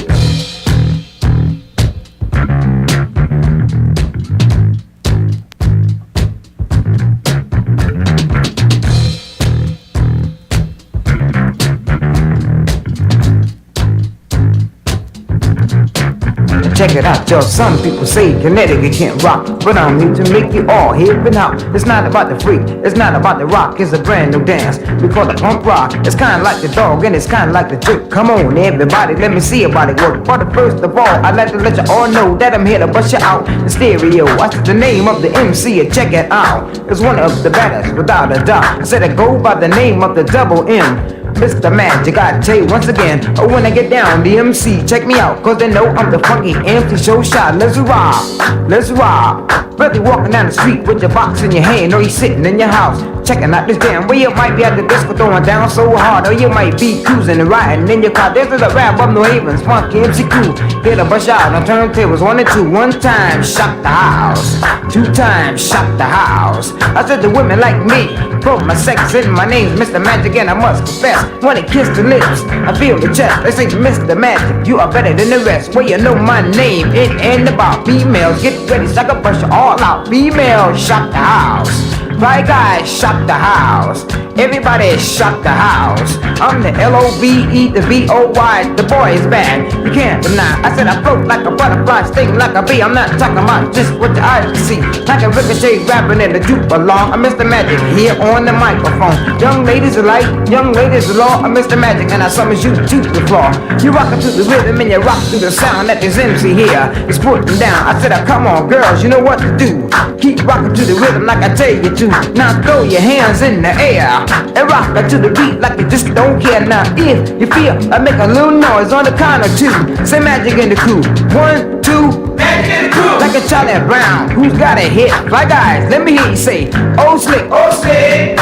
Speaker 6: Check it out, yo. Some people say Connecticut can't rock, but I'm here to make you all hip and hop. It's not about the freak, it's not about the rock. It's a brand new dance. We call it punk rock. It's kind of like the dog and it's kind of like the jerk. Come on, everybody, let me see your body work. But first of all, I'd like to let you all know that I'm here to bust you out in stereo. I said the name of the MC, and check it out. It's one of the baddest, without a doubt. I said I go by the name of the double M. Mr. Magic, I tell you once again, when I get down, the MC, check me out, cause they know I'm the funky MC show shot. Let's rock, let's rock. Whether you walking down the street with your box in your hand, or you sitting in your house, checking out this jam, well, you might be at the disco throwing down so hard, or you might be cruising and riding in your car. This is a rap of New Haven's funky MC crew. Here to bust out on turntables, 1 and 2. 1 time, shock the house. 2 times, shock the house. I said the women like me, both my sex and my name's Mr. Magic, and I must confess, when it kiss the lips, I feel the chest. They say, Mr. Magic, you are better than the rest. Well, you know my name, it ain't about females. Get ready, so I can bust you all out. Females, shock the house. Right guys, shock the house. Everybody shock the house. I'm the L-O-V-E, the B-O-Y, the boy is bad. You can't deny. I said I float like a butterfly, sting like a bee. I'm not talking about just what your eyes can see. Like a ricochet rapping in the juke along. I'm Mr. Magic here on the microphone. Young ladies are light, young ladies are law. I'm Mr. Magic and I summons you to the floor. You rockin' to the rhythm and you rock to the sound that this MC here is putting down. I said, come on girls, you know what to do. Keep rocking to the rhythm like I tell you to. Now throw your hands in the air and rock to the beat like you just don't care. Now if you feel I make a little noise on the count of 2, say Magic in the crew. 1, 2, Magic in the crew. Like a Charlie Brown who's got a hit. Right guys, let me hear you say, oh slick, oh slick.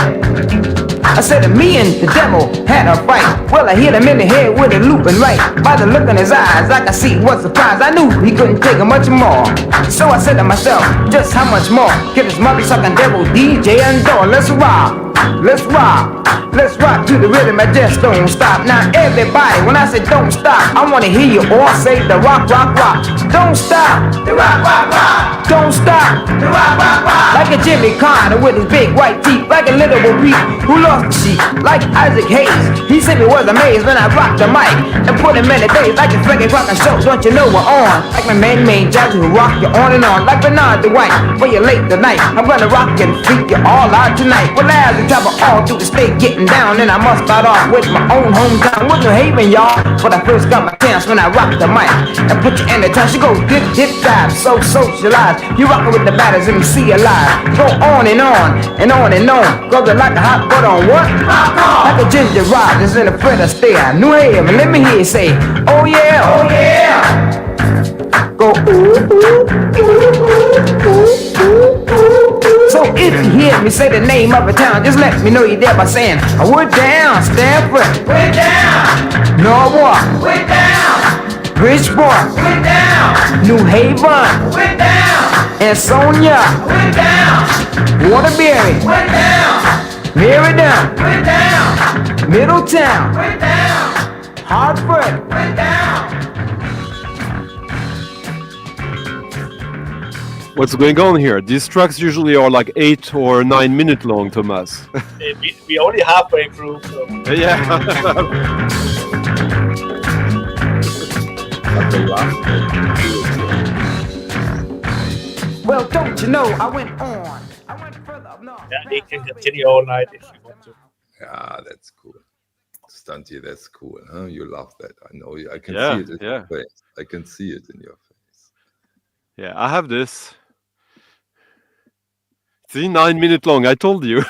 Speaker 6: I said me and the devil had a fight. Well, I hit him in the head with a looping right. By the look in his eyes, I could see what surprise. I knew he couldn't take much more. So I said to myself, just how much more? Get this mother-sucking devil DJ and let's rock, let's rock. Let's rock to the rhythm and just don't stop. Now everybody, when I say don't stop, I want to hear you all say the rock, rock, rock. Don't stop, the rock, rock, rock. Don't stop, the rock, rock, rock. Like a Jimmy Carter with his big white teeth, like a little Bo Peep who lost the sheep, like Isaac Hayes. He simply was amazed when I rocked the mic and put him in the days like a freaking rockin' show. Don't you know we're on? Like my man-made jazz who rock you on and on, like Bernard the White. For you late tonight, I'm gonna rock and freak you all out tonight. Well, as we travel all through the state, getting down, and I must start off with my own hometown, with New Haven, y'all. But I first got my chance when I rocked the mic and put you in the trance. You go dip, dip, dive, so socialized. You rockin' with the baddest MC alive. Go on and on and on and on. Go to like a hot butt on what? Like a ginger ride that's in a Fred Astaire. New Haven, let me hear you say, oh yeah, oh yeah. Go ooh, ooh, ooh, ooh, ooh, ooh. So if you hear me say the name of a town, just let me know you're there by saying, we're down, Stanford, we're down, Norwalk, we're down, Bridgeport, we're down, New Haven, we're down, Ansonia, we're down, Waterbury, we're down, Meriden, way down. Middletown, way down. Hartford, way down.
Speaker 4: What's going on here? These tracks usually are like 8 or 9 minutes long, Thomas.
Speaker 2: We only halfway through. So.
Speaker 4: Yeah.
Speaker 6: Well, don't you know, I went on. I went further up north.
Speaker 2: Yeah, they can continue all night if you want to.
Speaker 1: Yeah, that's cool. Stunty, that's cool. Huh? You love that. I know. I can
Speaker 4: Yeah,
Speaker 1: see it in your face. I can see it in your face.
Speaker 4: Yeah, I have this. See, 9 minutes long. I told you.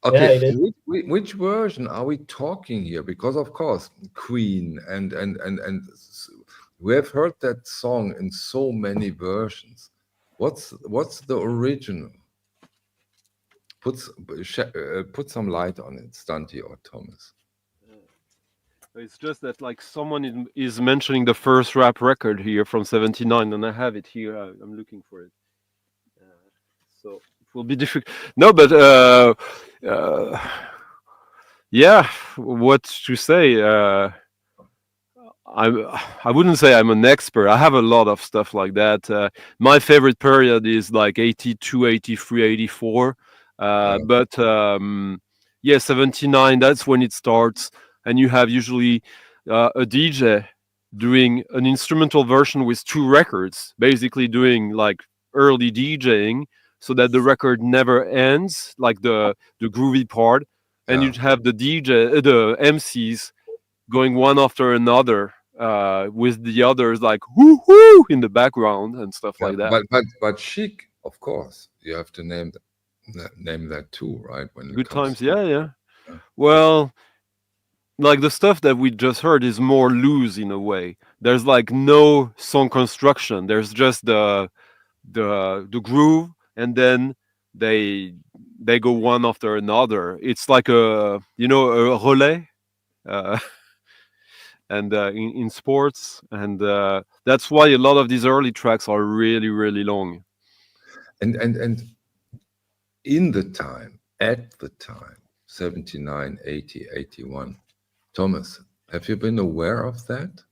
Speaker 1: Okay,
Speaker 2: Yeah,
Speaker 1: which version are we talking here? Because of course, Queen and we have heard that song in so many versions. What's the original? Put some light on it, Stunty or Thomas.
Speaker 4: It's just that like someone is mentioning the first rap record here from '79, and I have it here. I'm looking for it. So it will be difficult. No, but yeah, what to say? I wouldn't say I'm an expert. I have a lot of stuff like that. My favorite period is like 82, 83, 84. But yeah, 79, that's when it starts. And you have usually a DJ doing an instrumental version with 2 records, basically doing like early DJing so that the record never ends, like the groovy part. And you have the the MCs going one after another with the others like whoo whoo in the background and stuff like that.
Speaker 1: But chic, of course, you have to name that too, right? When
Speaker 4: Good times, yeah. Well, like the stuff that we just heard is more loose in a way. There's like no song construction. There's just the groove, and then they go one after another. It's like a relay, and in sports, and that's why a lot of these early tracks are really really long.
Speaker 1: And at the time, 79, 80, 81. Thomas, have you been aware of that?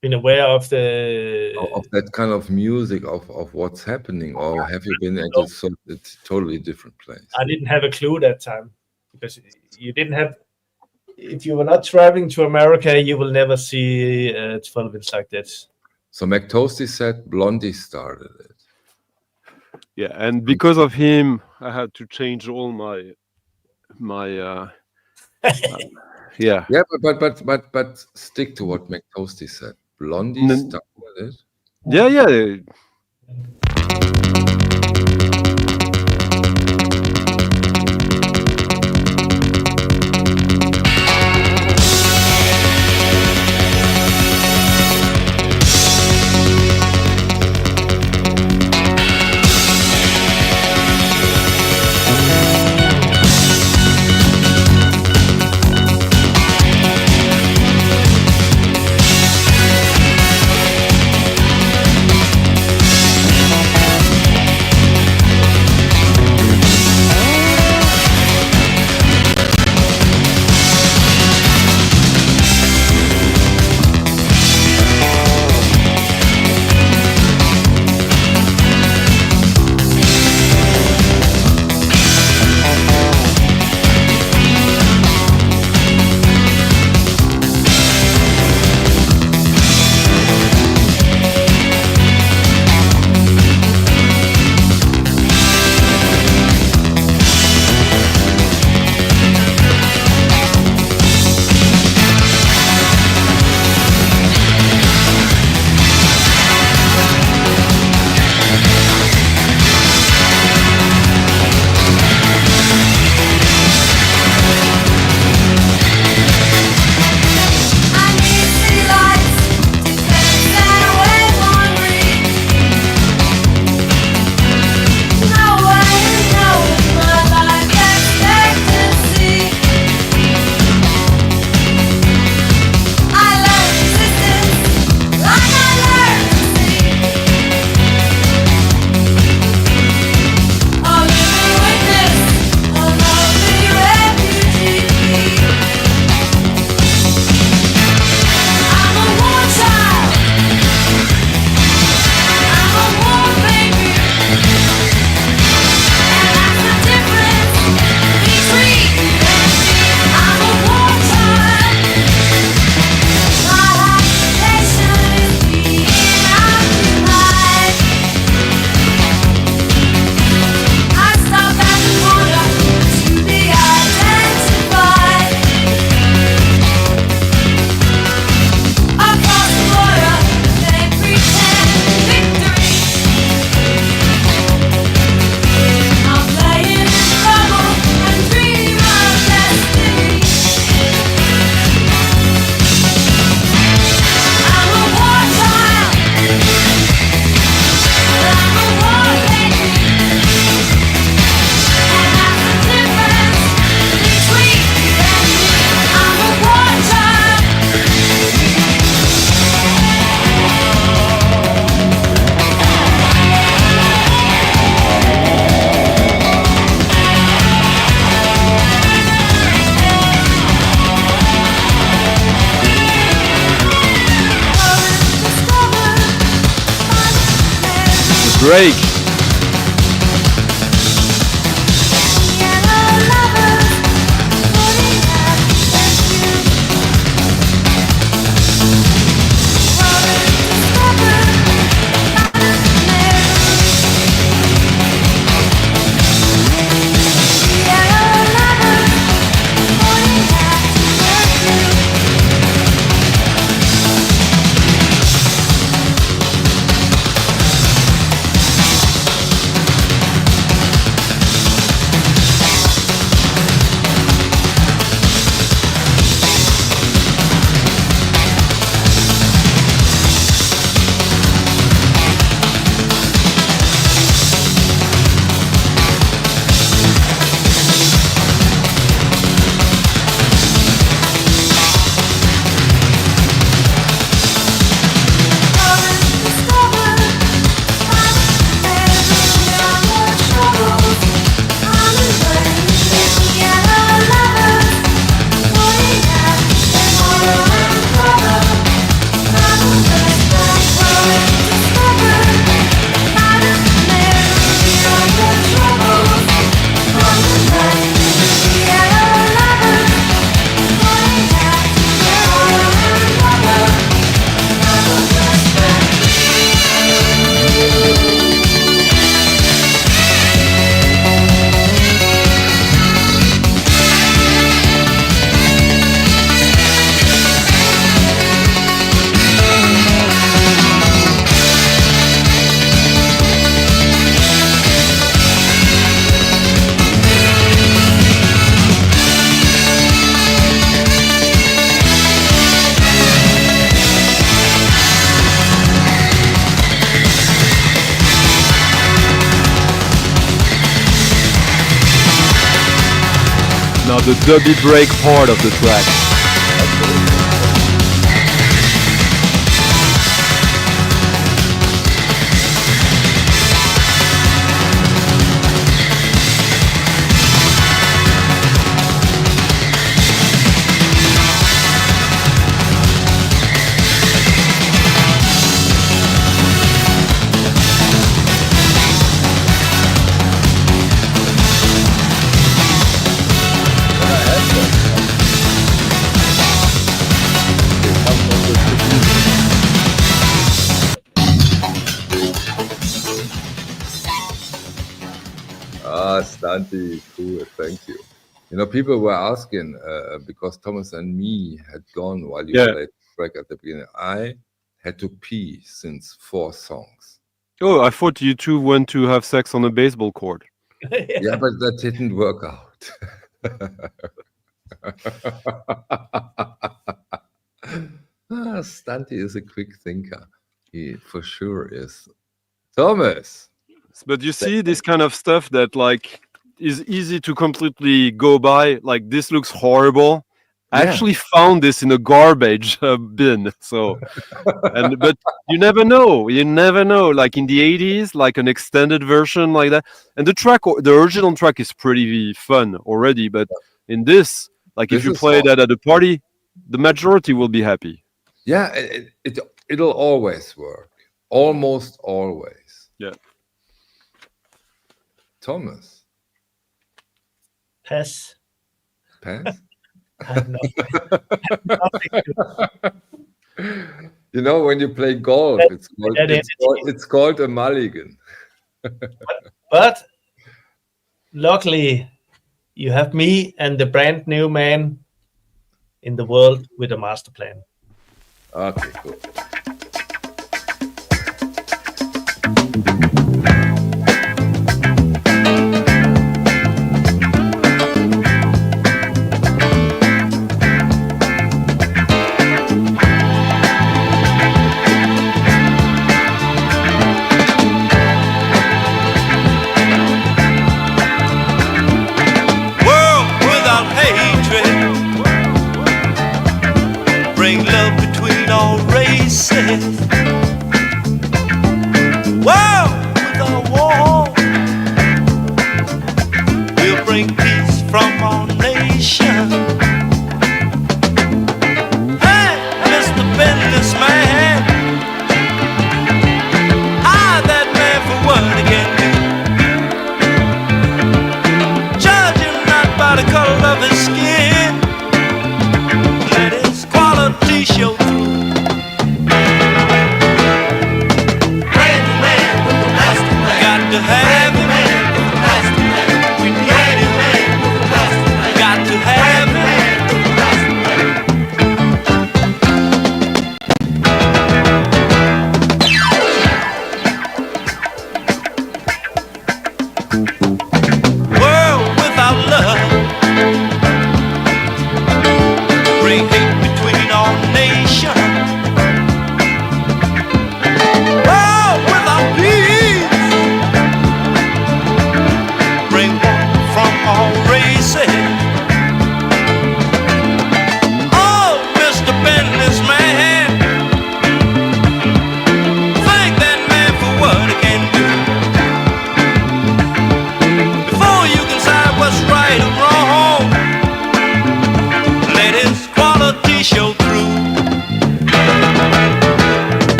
Speaker 2: Been aware of
Speaker 1: that kind of music, of what's happening, or have you been at a totally different place?
Speaker 2: I didn't have a clue that time, because you didn't have. If you were not traveling to America, you will never see 12 inch like this.
Speaker 1: So McToasty said Blondie started it.
Speaker 4: Yeah, and because of him, I had to change all my yeah.
Speaker 1: Yeah, but stick to what McToasty said. Blondie started it.
Speaker 4: Yeah. break. The dubby break part of the track.
Speaker 1: Stanti, cool, thank you. You know, people were asking because Thomas and me had gone while you played the track at the beginning. I had to pee since 4 songs.
Speaker 4: Oh, I thought you two went to have sex on a baseball court.
Speaker 1: Yeah, but that didn't work out. Stanti is a quick thinker. He for sure is. Thomas!
Speaker 4: But you see this kind of stuff that like is easy to completely go by. Like, this looks horrible. I actually found this in a garbage bin. So, but you never know. You never know. Like in the 80s, like an extended version like that. And the original track is pretty fun already. But in this, like if you play that at a party, the majority will be happy.
Speaker 1: Yeah, it'll always work. Almost always.
Speaker 4: Yeah.
Speaker 1: Thomas.
Speaker 2: Pass.
Speaker 1: Pass? You know, when you play golf, it's called a mulligan.
Speaker 2: But luckily, you have me and the brand new man in the world with a master plan.
Speaker 1: Okay, cool.
Speaker 3: Bring love between all races.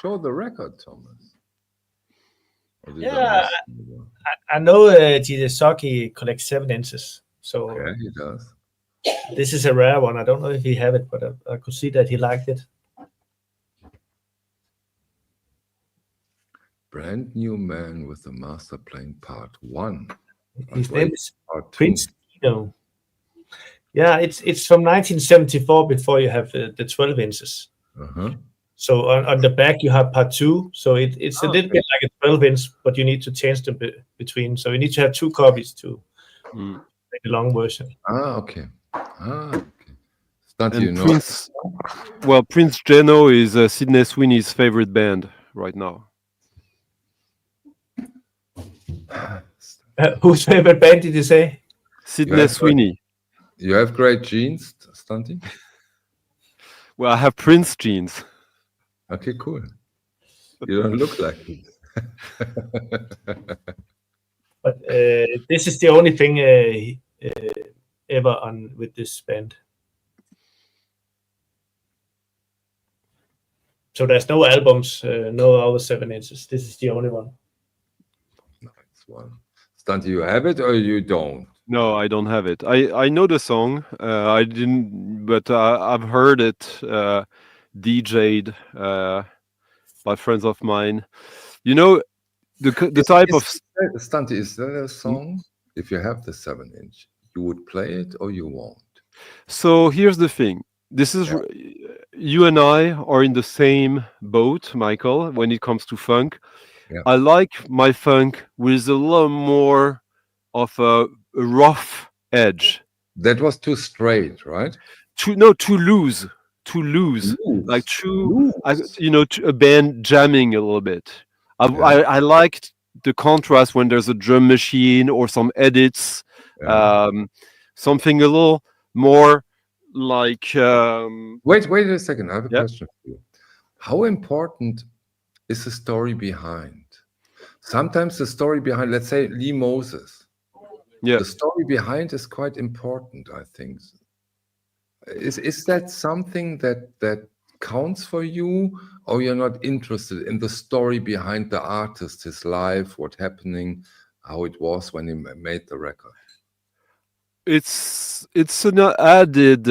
Speaker 1: show the record, Thomas?
Speaker 2: Yeah, I know DJ Socky collects 7 inches. So
Speaker 1: yeah, he does.
Speaker 2: This is a rare one. I don't know if he have it, but I could see that he liked it.
Speaker 1: Brand New Man with the Master Playing Part 1.
Speaker 2: His name is Prince Dino. Yeah, it's from 1974 before you have the 12 inches. So on the back you have Part 2. So it's a little bit like a 12 inch, but you need to change them between. So you need to have 2 copies to make the long version.
Speaker 1: Okay.
Speaker 4: And Prince Geno is Sydney Sweeney's favorite band right now.
Speaker 2: Whose favorite band did you say?
Speaker 4: Sydney Sweeney.
Speaker 1: You have great genes, Stunty?
Speaker 4: Well, I have Prince genes.
Speaker 1: Okay, cool. You don't look like it.
Speaker 2: But this is the only thing ever on with this band. So there's no albums, no over 7 inches. This is the only one.
Speaker 1: Nice one. Stunty, you have it or you don't?
Speaker 4: No, I don't have it. I know the song. I didn't, but I've heard it DJ'd by friends of mine. You know, the type of
Speaker 1: Stunty, is there a song? If you have the 7 inch, you would play it or you won't?
Speaker 4: So here's the thing. This is you and I are in the same boat, Michael, when it comes to funk.
Speaker 1: Yeah.
Speaker 4: I like my funk with a little more of a rough edge.
Speaker 1: That was too straight, right?
Speaker 4: Too loose. Like a band jamming a little bit. I liked the contrast when there's a drum machine or some edits, something a little more like.
Speaker 1: Wait a second. I have a question for you. How important is the story behind? Sometimes the story behind, let's say Lee Moses.
Speaker 4: Yeah.
Speaker 1: The story behind is quite important, I think. Is that something that counts for you, or you're not interested in the story behind the artist, his life, what happening, how it was when he made the record?
Speaker 4: It's an added.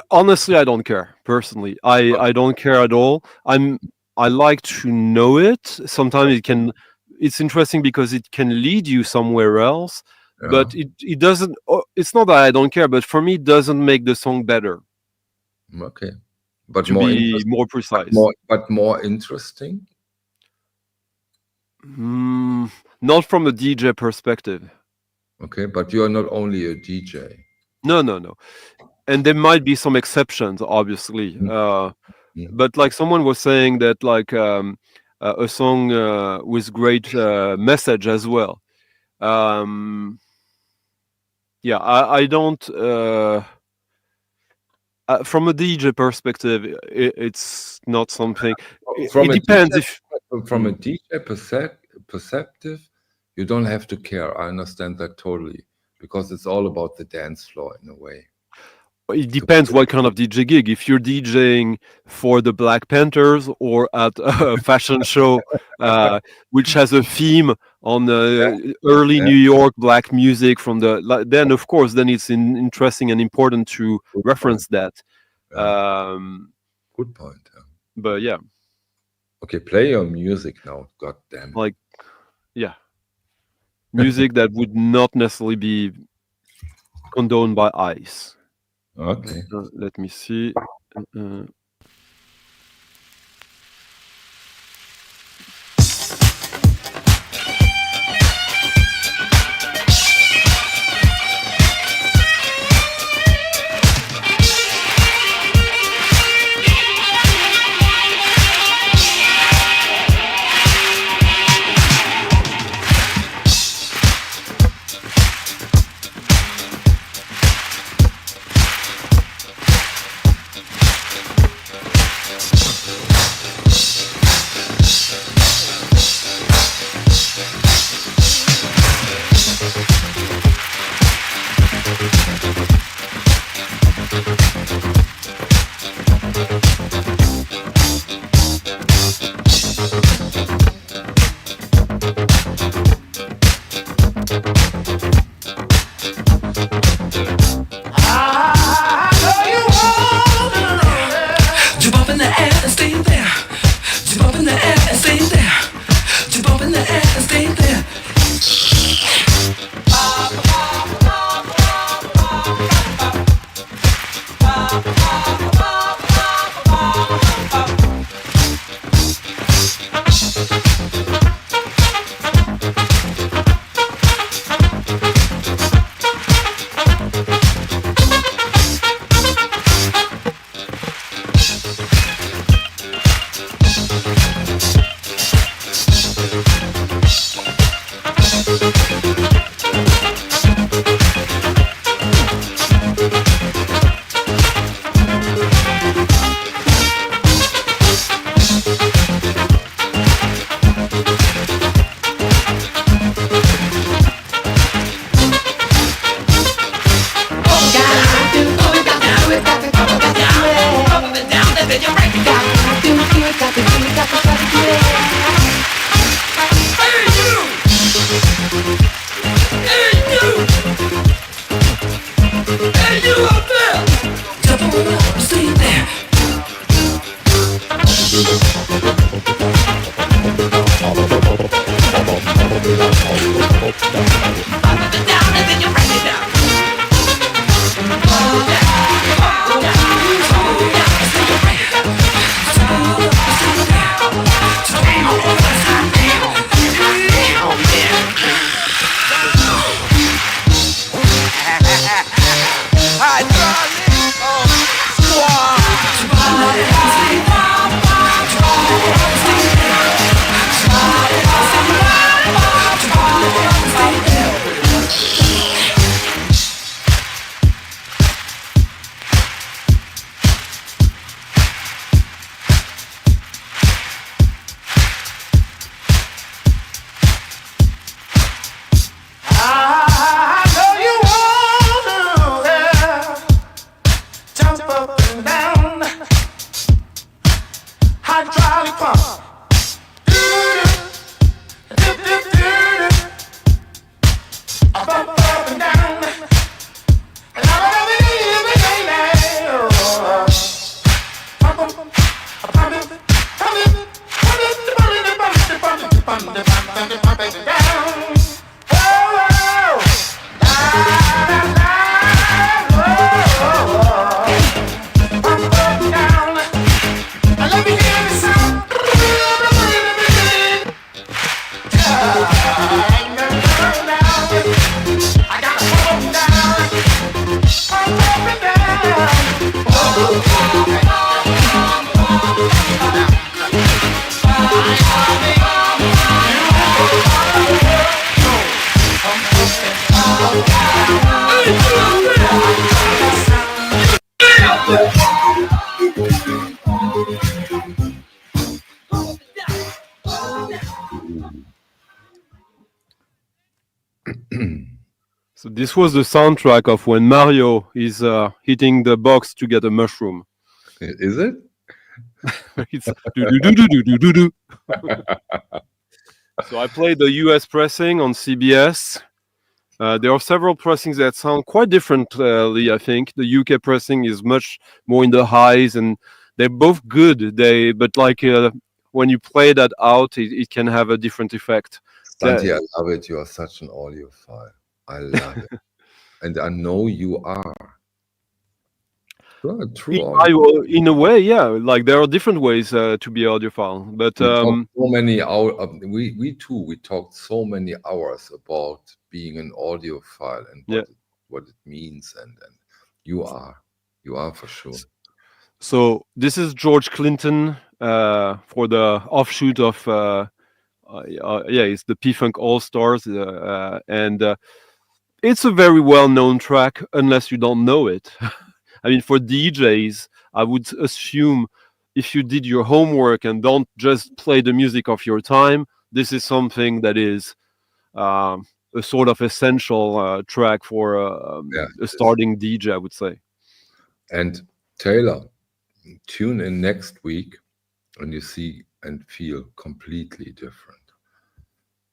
Speaker 4: Honestly, I don't care. Personally, I don't care at all. I like to know it. Sometimes it's interesting because it can lead you somewhere else. Yeah. But it doesn't. It's not that I don't care, but for me, it doesn't make the song better.
Speaker 1: Okay, but
Speaker 4: to be more precise,
Speaker 1: but more interesting.
Speaker 4: Not from a DJ perspective.
Speaker 1: Okay, but you are not only a DJ.
Speaker 4: No. And there might be some exceptions, obviously. But like someone was saying that like a song with great message as well. I don't. From a DJ perspective, it's not something. It depends
Speaker 1: from a DJ perspective, you don't have to care. I understand that totally, because it's all about the dance floor in a way.
Speaker 4: It depends what kind of DJ gig. If you're DJing for the Black Panthers or at a fashion show, which has a theme on early New York black music then of course, then it's interesting and important to reference that.
Speaker 1: Good point.
Speaker 4: But yeah.
Speaker 1: Okay, play your music now. God damn it.
Speaker 4: Music that would not necessarily be condoned by ICE.
Speaker 1: Okay.
Speaker 4: Let me see. So this was the soundtrack of when Mario is hitting the box to get a mushroom.
Speaker 1: Is it?
Speaker 4: It's do. So I played the US pressing on CBS. There are several pressings that sound quite differently, I think. The UK pressing is much more in the highs, and they're both good. But like when you play that out, it can have a different effect.
Speaker 1: Santi, I love it. You are such an audiophile. I love it. And I know you are. True.
Speaker 4: In a way, yeah. Like there are different ways to be audiophile, but
Speaker 1: so many hours. We talked so many hours about being an audiophile and what it means, and you are for sure.
Speaker 4: So this is George Clinton for the offshoot of it's the P-Funk All Stars, and it's a very well-known track unless you don't know it. I mean, for DJs, I would assume if you did your homework and don't just play the music of your time, this is something that is a sort of essential track for a starting DJ, I would say.
Speaker 1: And Taylor, tune in next week and you see and feel completely different.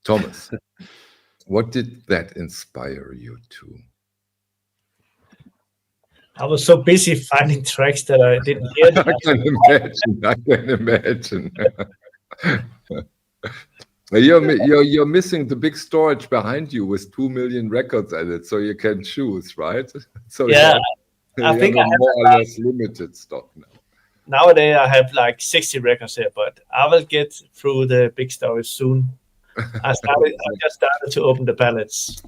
Speaker 1: Thomas, what did that inspire you to?
Speaker 2: I was so busy finding tracks that I didn't hear them.
Speaker 1: I can imagine. You're missing the big storage behind you with 2 million records in it, so you can choose, right? So
Speaker 2: yeah, I think I have
Speaker 1: more or less limited stock now.
Speaker 2: Nowadays I have like 60 records here, but I will get through the big storage soon. I just started to open the pallets.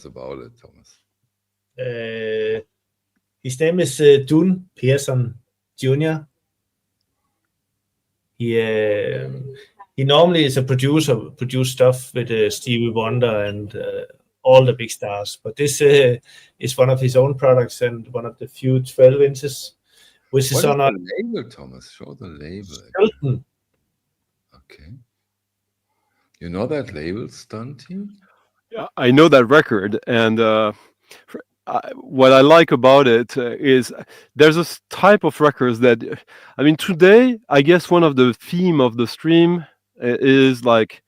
Speaker 1: us about it, Thomas.
Speaker 2: His name is Dun Pearson Jr. He normally is a producer, produce stuff with Stevie Wonder and all the big stars. But this is one of his own products and one of the few 12 inches, which is on
Speaker 1: the label, Thomas? Show the label.
Speaker 2: Skelton.
Speaker 1: Okay. You know that label, Stunty?
Speaker 4: Yeah, I know that record, and what I like about it is there's a type of records that, I mean, today, I guess one of the theme of the stream is like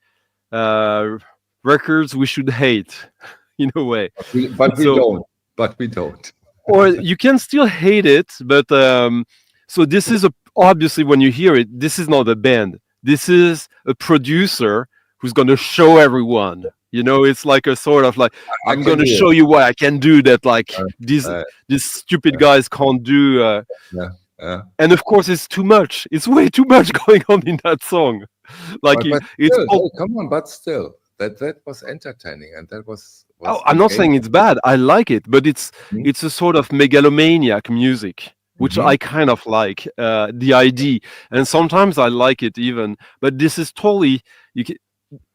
Speaker 4: records we should hate, in a way.
Speaker 1: But we don't.
Speaker 4: Or you can still hate it, but so this is obviously when you hear it, this is not a band. This is a producer who's going to show everyone. You know, it's like a sort of like, I'm going to show you what I can do that like these stupid guys can't do. And of course, it's too much. It's way too much going on in that song. Like
Speaker 1: come on, but still, that was entertaining, and that was
Speaker 4: I'm not saying it's bad. I like it, but it's a sort of megalomaniac music, which I kind of like the idea, and sometimes I like it even. But this is totally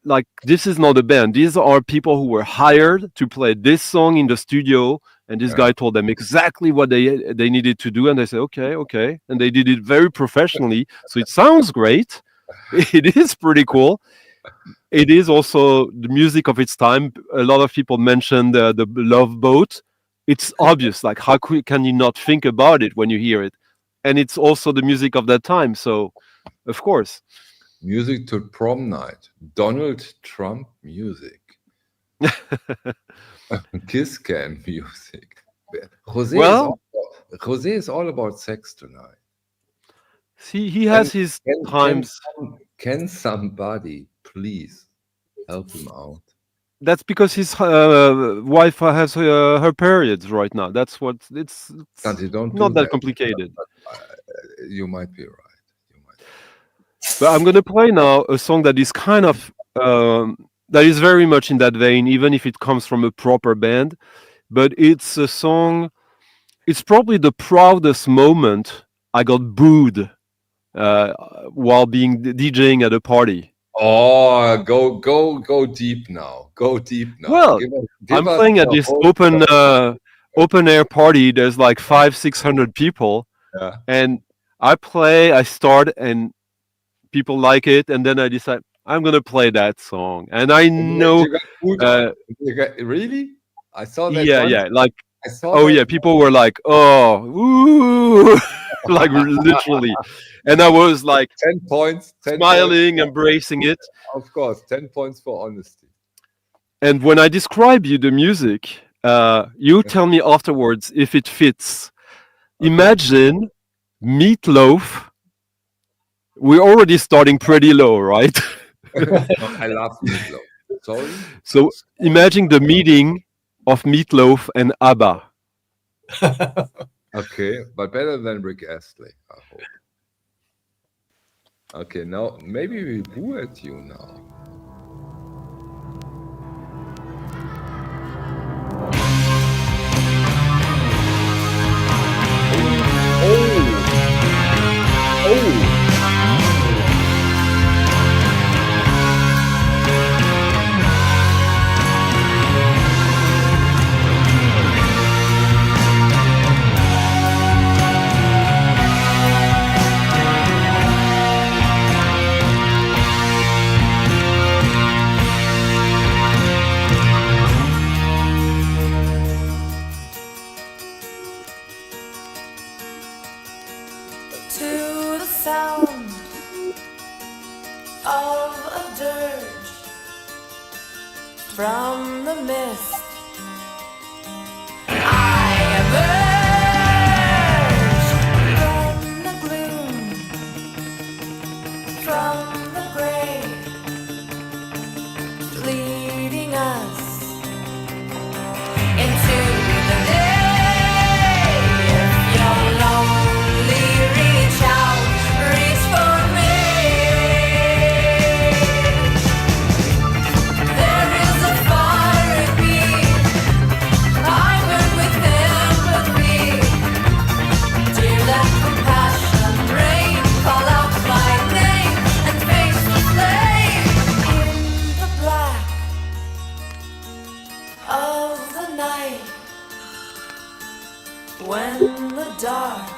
Speaker 4: like this is not a band. These are people who were hired to play this song in the studio, and this guy told them exactly what they needed to do, and they said okay, and they did it very professionally. So it sounds great. It is pretty cool. It is also the music of its time. A lot of people mentioned the Love Boat. It's obvious. Like, how can you not think about it when you hear it? And it's also the music of that time. So, of course.
Speaker 1: Music to prom night. Donald Trump music. Kiss can music. Jose is all about sex tonight.
Speaker 4: See, he has his times.
Speaker 1: Can somebody please help him out?
Speaker 4: That's because his wife has her periods right now. That's what it's not that complicated.
Speaker 1: You might be right.
Speaker 4: But I'm going to play now a song that is kind of that is very much in that vein, even if it comes from a proper band. But it's a song. It's probably the proudest moment I got booed while being DJing at a party.
Speaker 1: Oh, go deep now. Go deep now.
Speaker 4: Well, I'm playing at this open air party. There's like 500-600 people, and I start, and people like it, and then I decide I'm gonna play that song, and I know.
Speaker 1: Really? I saw that.
Speaker 4: Yeah. Like, people were like, "Oh, ooh," like literally. And I was like
Speaker 1: 10 points,
Speaker 4: smiling, embracing it.
Speaker 1: Of course, 10 points for honesty.
Speaker 4: And when I describe you the music, you tell me afterwards if it fits. Okay. Imagine Meatloaf. We're already starting pretty low, right?
Speaker 1: I love Meatloaf. Sorry?
Speaker 4: So imagine the meeting of Meatloaf and ABBA.
Speaker 1: Okay, but better than Rick Astley, I hope. Okay, now maybe we boo at you now.
Speaker 7: From the mist, I emerge from the gloom, from the grave, leading us into the day. If you're lonely, reach out, reach for me. There is a fire in me. when the dark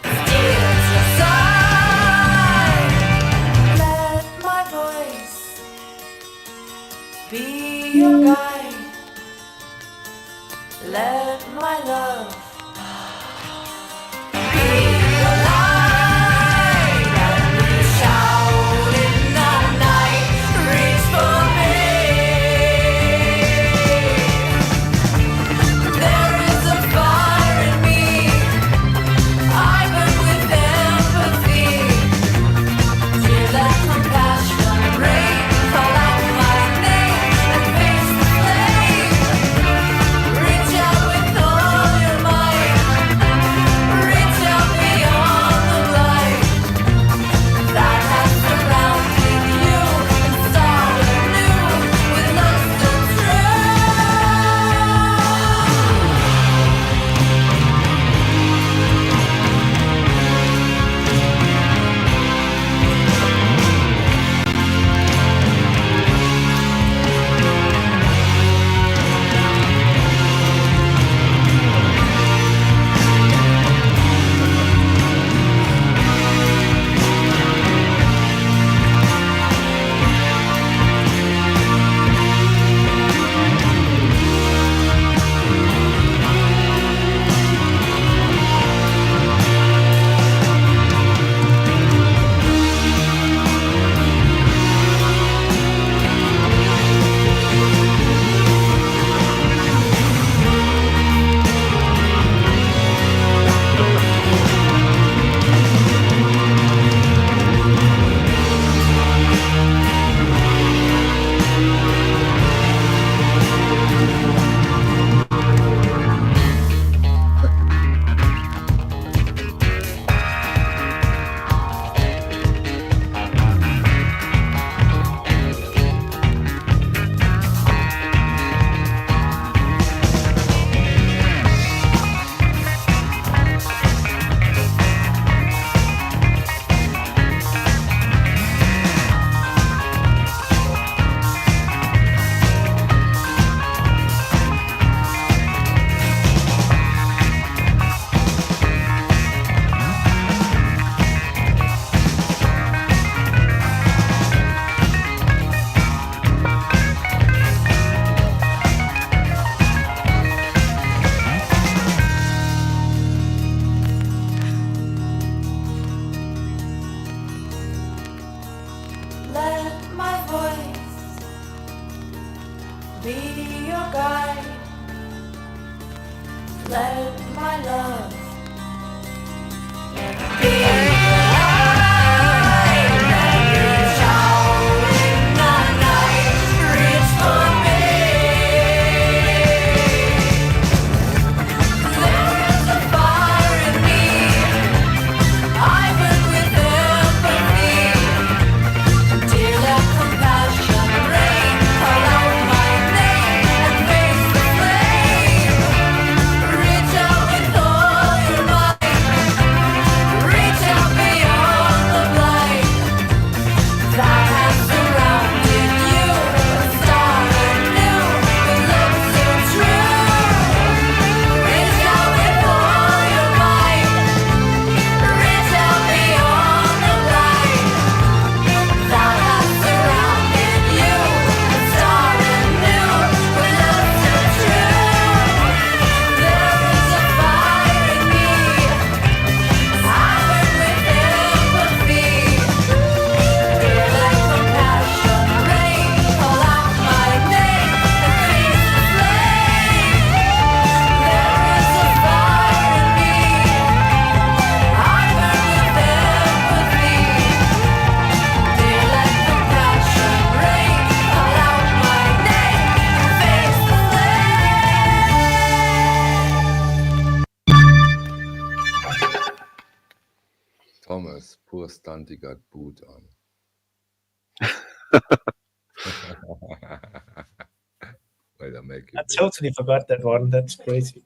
Speaker 7: steals your sight. Let my voice be your guide. Let my love be your light. And we shout in the night, reach for me. There is a fire in me, I burn with empathy. Feel that compassion rain, call out my name and face the flame. Reach out with all your might, reach out beyond the light that has surrounded you, and start anew with love so true. Let my voice be your guide. Let my love be your light. Let me shout in the night, reach for me. There is a fire in me, I burn with empathy. Dear, let compassion rain, call out my name and face the flame. Reach out with all your might, reach out beyond the blight that has surrounded you. Start anew with love so true. Reach out with all your might, reach out beyond the blight that has surrounded you, and start anew with love so true. There is a fire in me, I burn with empathy. Dear, let compassion rain, call out my name and face the flame. There is a fire in me, I burn with empathy. Dear, let compassion rain, call out my name and face the flame.
Speaker 1: Thomas, poor stunt, he got booed on. Wait, I make
Speaker 2: I
Speaker 1: it.
Speaker 2: totally forgot that one. That's crazy.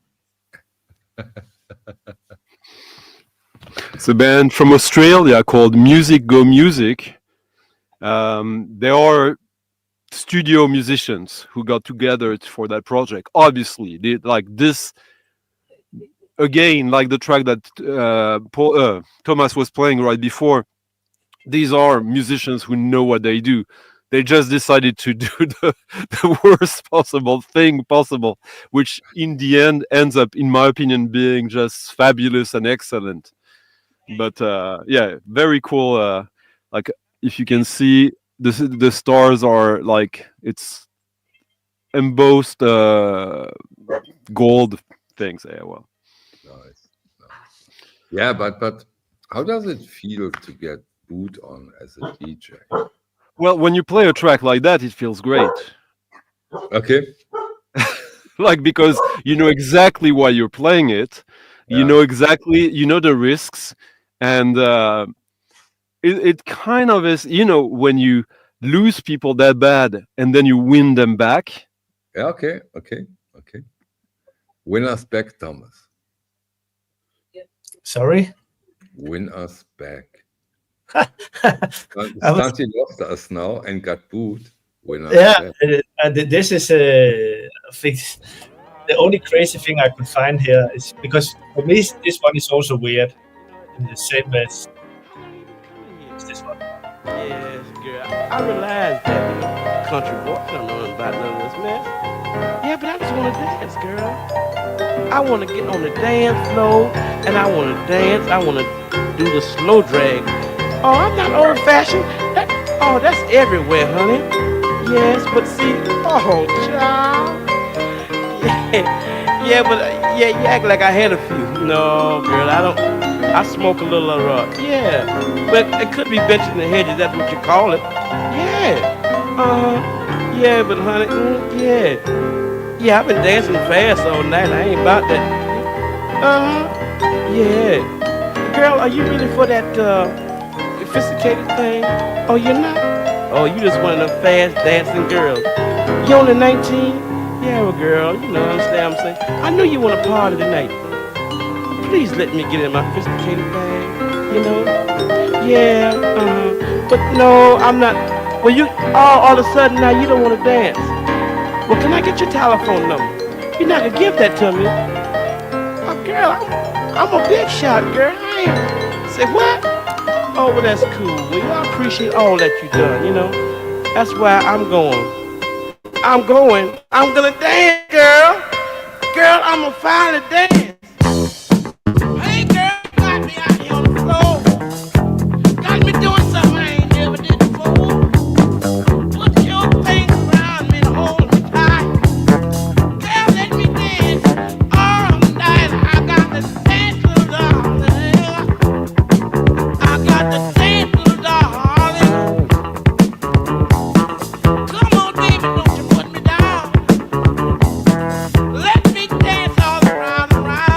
Speaker 4: It's a band from Australia called Music Go Music. They are studio musicians who got together for that project. Obviously, they, like this again, like the track that Thomas was playing right before, these are musicians who know what they do. They just decided to do the worst possible thing possible, which in the end ends up, in my opinion, being just fabulous and excellent. But yeah, very cool. Like, if you can see, the stars are like, it's embossed gold things. Yeah, well.
Speaker 1: Nice. Yeah, but how does it feel to get booed on as a DJ?
Speaker 4: Well, when you play a track like that, it feels great.
Speaker 1: Okay.
Speaker 4: Like, because you know exactly why you're playing it. You know exactly, you know the risks, and it kind of is, you know, when you lose people that bad and then you win them back.
Speaker 1: Yeah, okay. Win us back, Thomas.
Speaker 2: Sorry?
Speaker 1: Win us back.
Speaker 2: I was-
Speaker 1: Santi lost us now and got booed. Win us back.
Speaker 2: This is I think the only crazy thing I could find here is because for me this one is also weird in the same as this one.
Speaker 8: Yes, girl. I realize that, you know, country boy, I don't know nothing about none of this mess. Yeah, but I just want to dance, girl. I want to get on the dance floor, and I want to dance. I want to do the slow drag. Oh, I'm not old-fashioned. That's everywhere, honey. Yes, but see, oh, child. Yeah, but you act like I had a few. No, girl, I don't. I smoke a little yeah, but it could be benching the hedges. That's what you call it. Yeah, yeah, but honey, yeah, I've been dancing fast all night. I ain't about that. Yeah, girl, are you really for that sophisticated thing? Oh, you're not. Oh, you just one of them fast dancing girls. You only 19? Yeah, well, girl, you know, understand what I'm saying? I know you want to party tonight. Please let me get in my sophisticated bag, you know? Yeah, but no, I'm not. Well, you, all of a sudden now you don't want to dance. Well, can I get your telephone number? You're not going to give that to me. Oh, girl, I'm a big shot, girl. I ain't. Say, what? Oh, well, that's cool. Well, I appreciate all that you done, you know? That's why I'm going. I'm gonna dance, girl. Girl, I'm gonna finally dance. Hey, girl, you got me out here on the floor. Got me doing something I ain't never did before. Put your things around me and hold me tight. Girl, let me dance all night. I got to dance to the darling. I got to dance to the darling. Come on, baby, don't you put me down. Let me dance all around and around.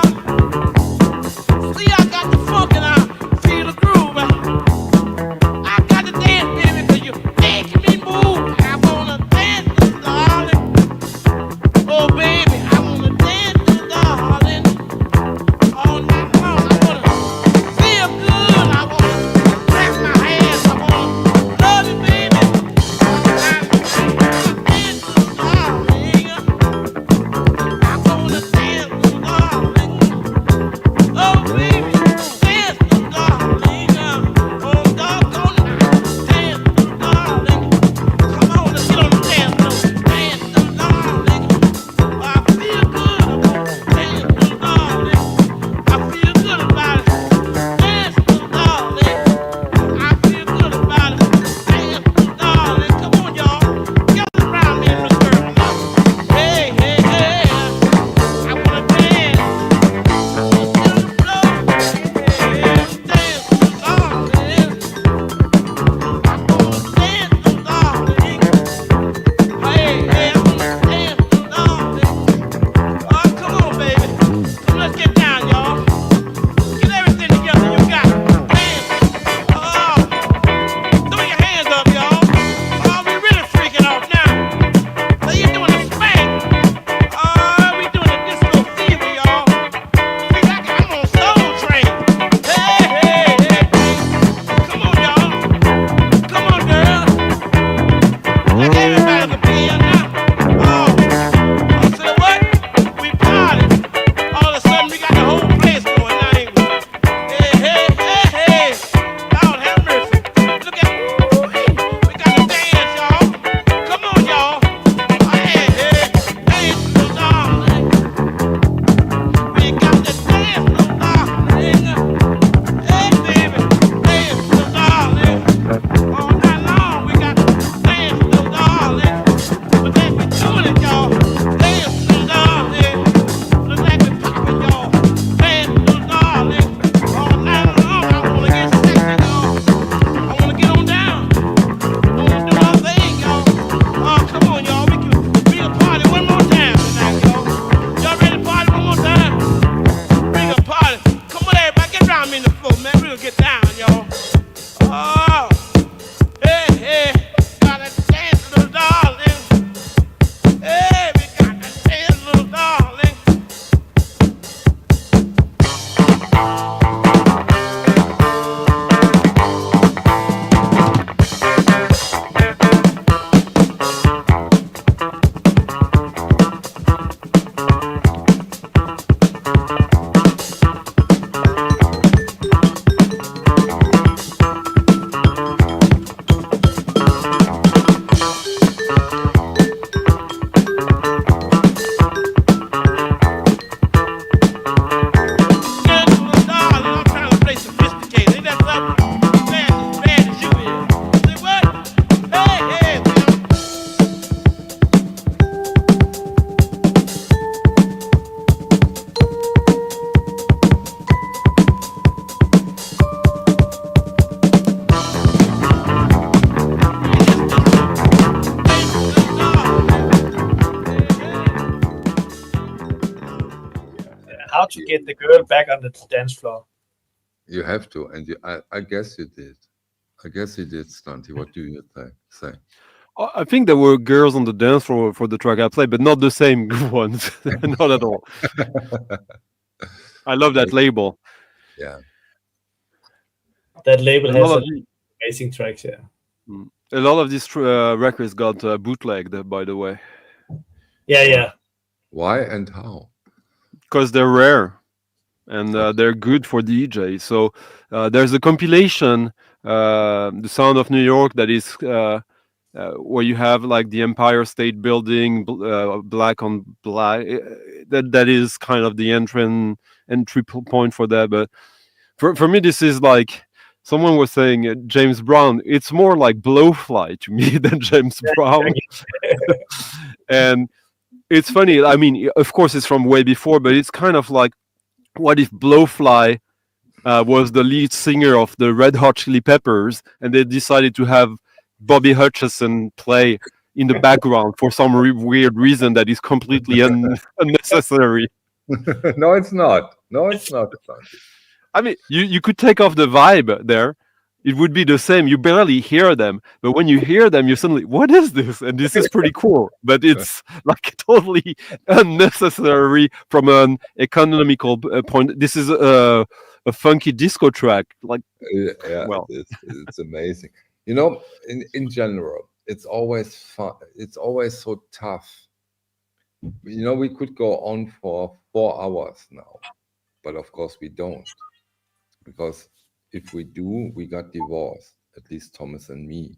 Speaker 2: how to get the girl back on the dance floor.
Speaker 1: You have to, and I guess you did. I guess you did, Stunty. What do you say?
Speaker 4: I think there were girls on the dance floor for the track I played, but not the same ones. Not at all. I love that label.
Speaker 1: Yeah.
Speaker 2: That label
Speaker 4: A
Speaker 2: has
Speaker 4: lot of
Speaker 2: amazing tracks, yeah.
Speaker 4: A lot of these records got bootlegged, by the way,
Speaker 2: Yeah.
Speaker 1: Why and how?
Speaker 4: because they're rare and they're good for DJ. So there's a compilation, The Sound of New York, that is where you have like the Empire State Building, black on black. That is kind of the entry point for that. But for me, this is like, someone was saying James Brown. It's more like Blowfly to me than James Brown. And it's funny. I mean, of course, it's from way before, but it's kind of like, what if Blowfly was the lead singer of the Red Hot Chili Peppers, and they decided to have Bobby Hutcherson play in the background for some weird reason that is completely unnecessary.
Speaker 1: No, it's not. No, it's not.
Speaker 4: I mean, you could take off the vibe there. It would be the same. You barely hear them. But when you hear them, you suddenly, what is this? And this is pretty cool. But it's like totally unnecessary from an economical point. This is a funky disco track. Like,
Speaker 1: Yeah,
Speaker 4: well,
Speaker 1: it's amazing. You know, in general, it's always fun. It's always so tough. You know, we could go on for 4 hours now, but of course we don't. Because if we do, we got divorced, at least Thomas and me.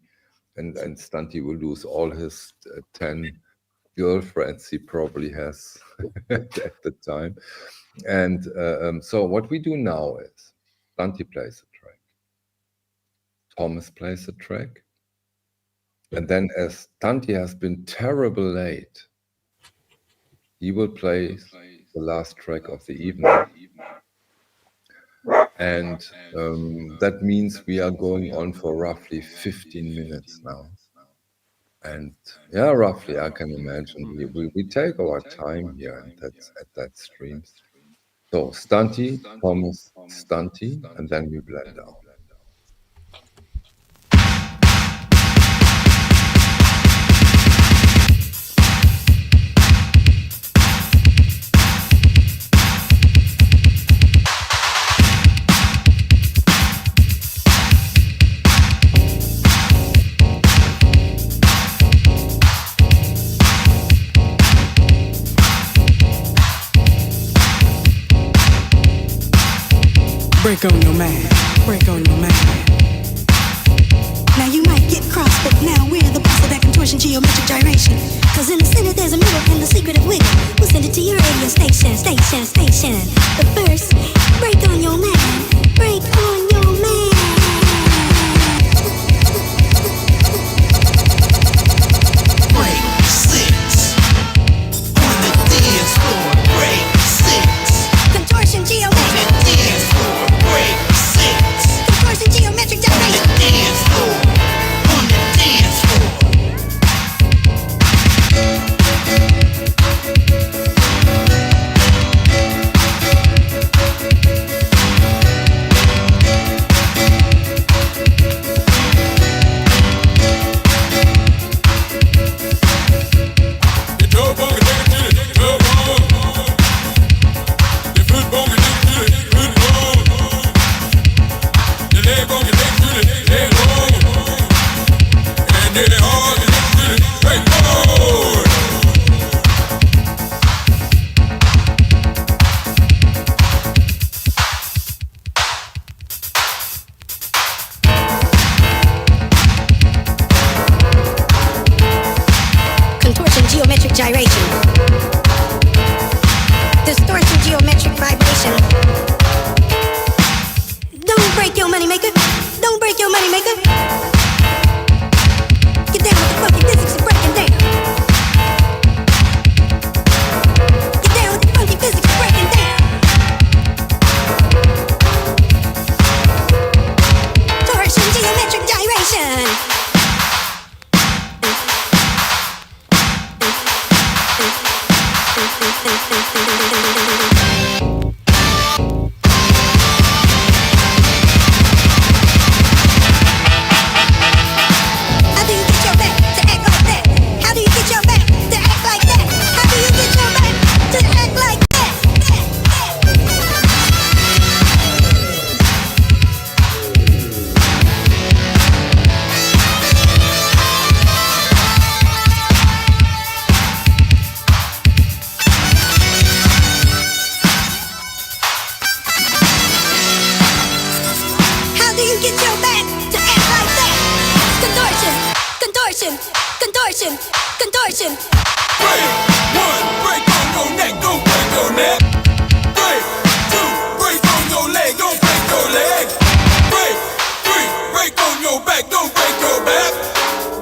Speaker 1: And Stunty will lose all his 10 girlfriends he probably has at the time. And so what we do now is Stunty plays a track, Thomas plays a track, and then as Stunty has been terrible late, he will play the last track of the evening. And that means we are going on for roughly 15 minutes now. And yeah, roughly, I can imagine we take our time here, and that's at that stream. So Stunty, Thomas, Stunty, and then we blend out.
Speaker 9: Break on your man, break on your man. Now you might get cross, but now we're the boss of that contortion geometric gyration. Cause in the center there's a mirror and the secret of wiggle. We'll send it to your radio station. But first, break on your man, break on your man.
Speaker 3: Break 6 on the dance floor. Break 6
Speaker 9: Contortion
Speaker 3: on
Speaker 9: geometric.
Speaker 3: the dance floor. Break 6
Speaker 9: Contortion geometric
Speaker 3: on the
Speaker 9: gyration.
Speaker 3: dance floor. On the dance floor.
Speaker 9: Contortion geometric gyration. Distortion geometric vibration. Don't break your money maker. Don't break your money maker. Get down with the funky physics of breaking down. Get down with the funky physics of breaking down. Torsion geometric gyration. contortion, contortion.
Speaker 3: Break, one, break on your neck, don't break your neck. Break, two, break on your leg, don't break your leg. Break, three, break on your back, don't break your back.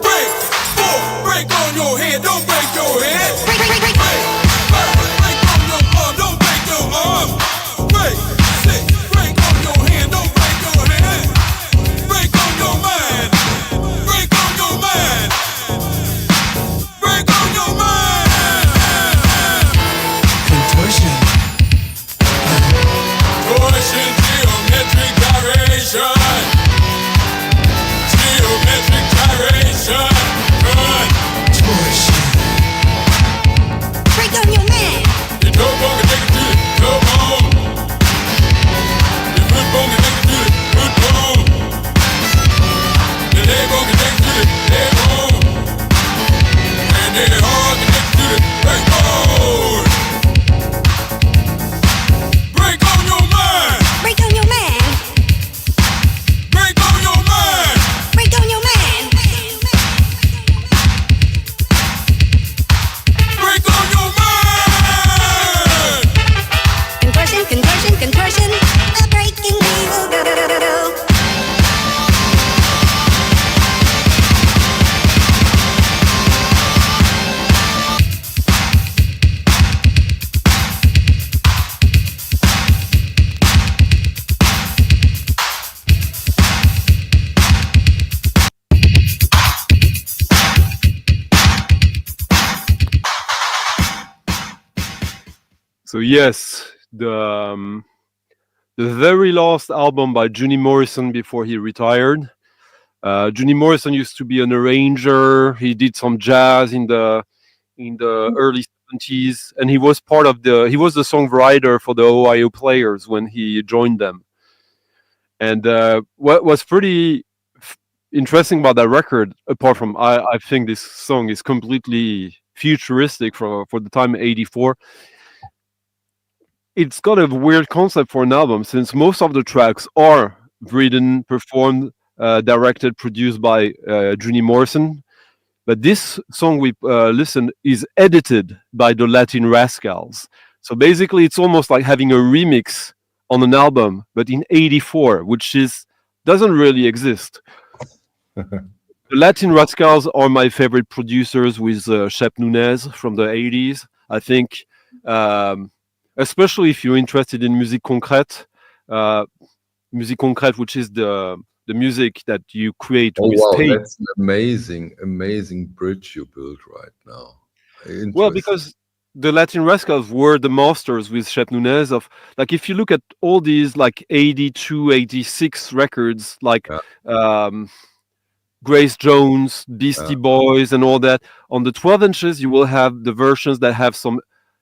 Speaker 3: Break, four, break on your head, don't break your head.
Speaker 9: Break, break, break, break.
Speaker 3: Break, five, break on your arm, don't break your arm. Break, six, break on your hand, don't break your hand. Break on your mind, break on your mind. Break on your mind. Contortion. Torsion, geometric gyration. Geometric gyration. Contortion.
Speaker 9: Break on your man.
Speaker 3: Your toe bone can take it to the toe bone. Your foot bone can take it to the foot bone. Your leg bone can take it to the leg bone. And then the heart can take it to the backbone. Break on your mind.
Speaker 9: Break on your man.
Speaker 3: Break on your mind.
Speaker 9: Break on your man.
Speaker 3: Break on your mind.
Speaker 9: Contortion, contortion, contortion. A breaking wheel. Go, go, go, go, go.
Speaker 4: So yes, the very last album by Juny Morrison before he retired. Juny Morrison used to be an arranger. He did some jazz in the early 70s, and he was he was the songwriter for the Ohio Players when he joined them. And what was pretty interesting about that record, apart from I think this song is completely futuristic for the time '84. It's got a weird concept for an album, since most of the tracks are written, performed, directed, produced by Juny Morrison. But this song we listened is edited by the Latin Rascals. So basically, it's almost like having a remix on an album, but in '84, which doesn't really exist. The Latin Rascals are my favorite producers, with Shep Nunez from the '80s. I think. Especially if you're interested in musique concrète, which is the music that you create with tape.
Speaker 1: That's an amazing bridge you built right now.
Speaker 4: Well, because the Latin Rascals were the masters with Shep Nunez of, like, if you look at all these like 82, 86 records, like Grace Jones, Beastie Boys, and all that, on the 12 inches, you will have the versions that have some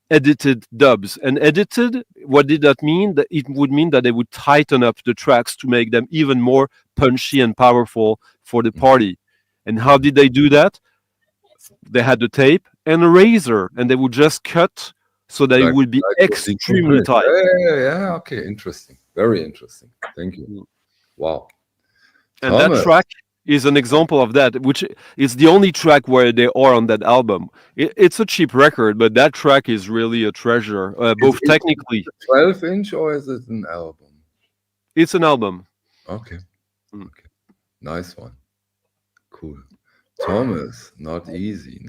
Speaker 4: edited dubs. And edited, what did that mean? That it would mean that they would tighten up the tracks to make them even more punchy and powerful for the party. And how did they do that? They had the tape and a razor, and they would just cut so that it would be extremely tight.
Speaker 1: Yeah, okay, interesting. Very interesting. Thank you. Wow.
Speaker 4: And that track is an example of that, which is the only track where they are on that album. It's a cheap record, but that track is really a treasure, both technically.
Speaker 1: 12-inch or is it an album?
Speaker 4: It's an album.
Speaker 1: Okay. Okay. Nice one. Cool. Thomas, not easy.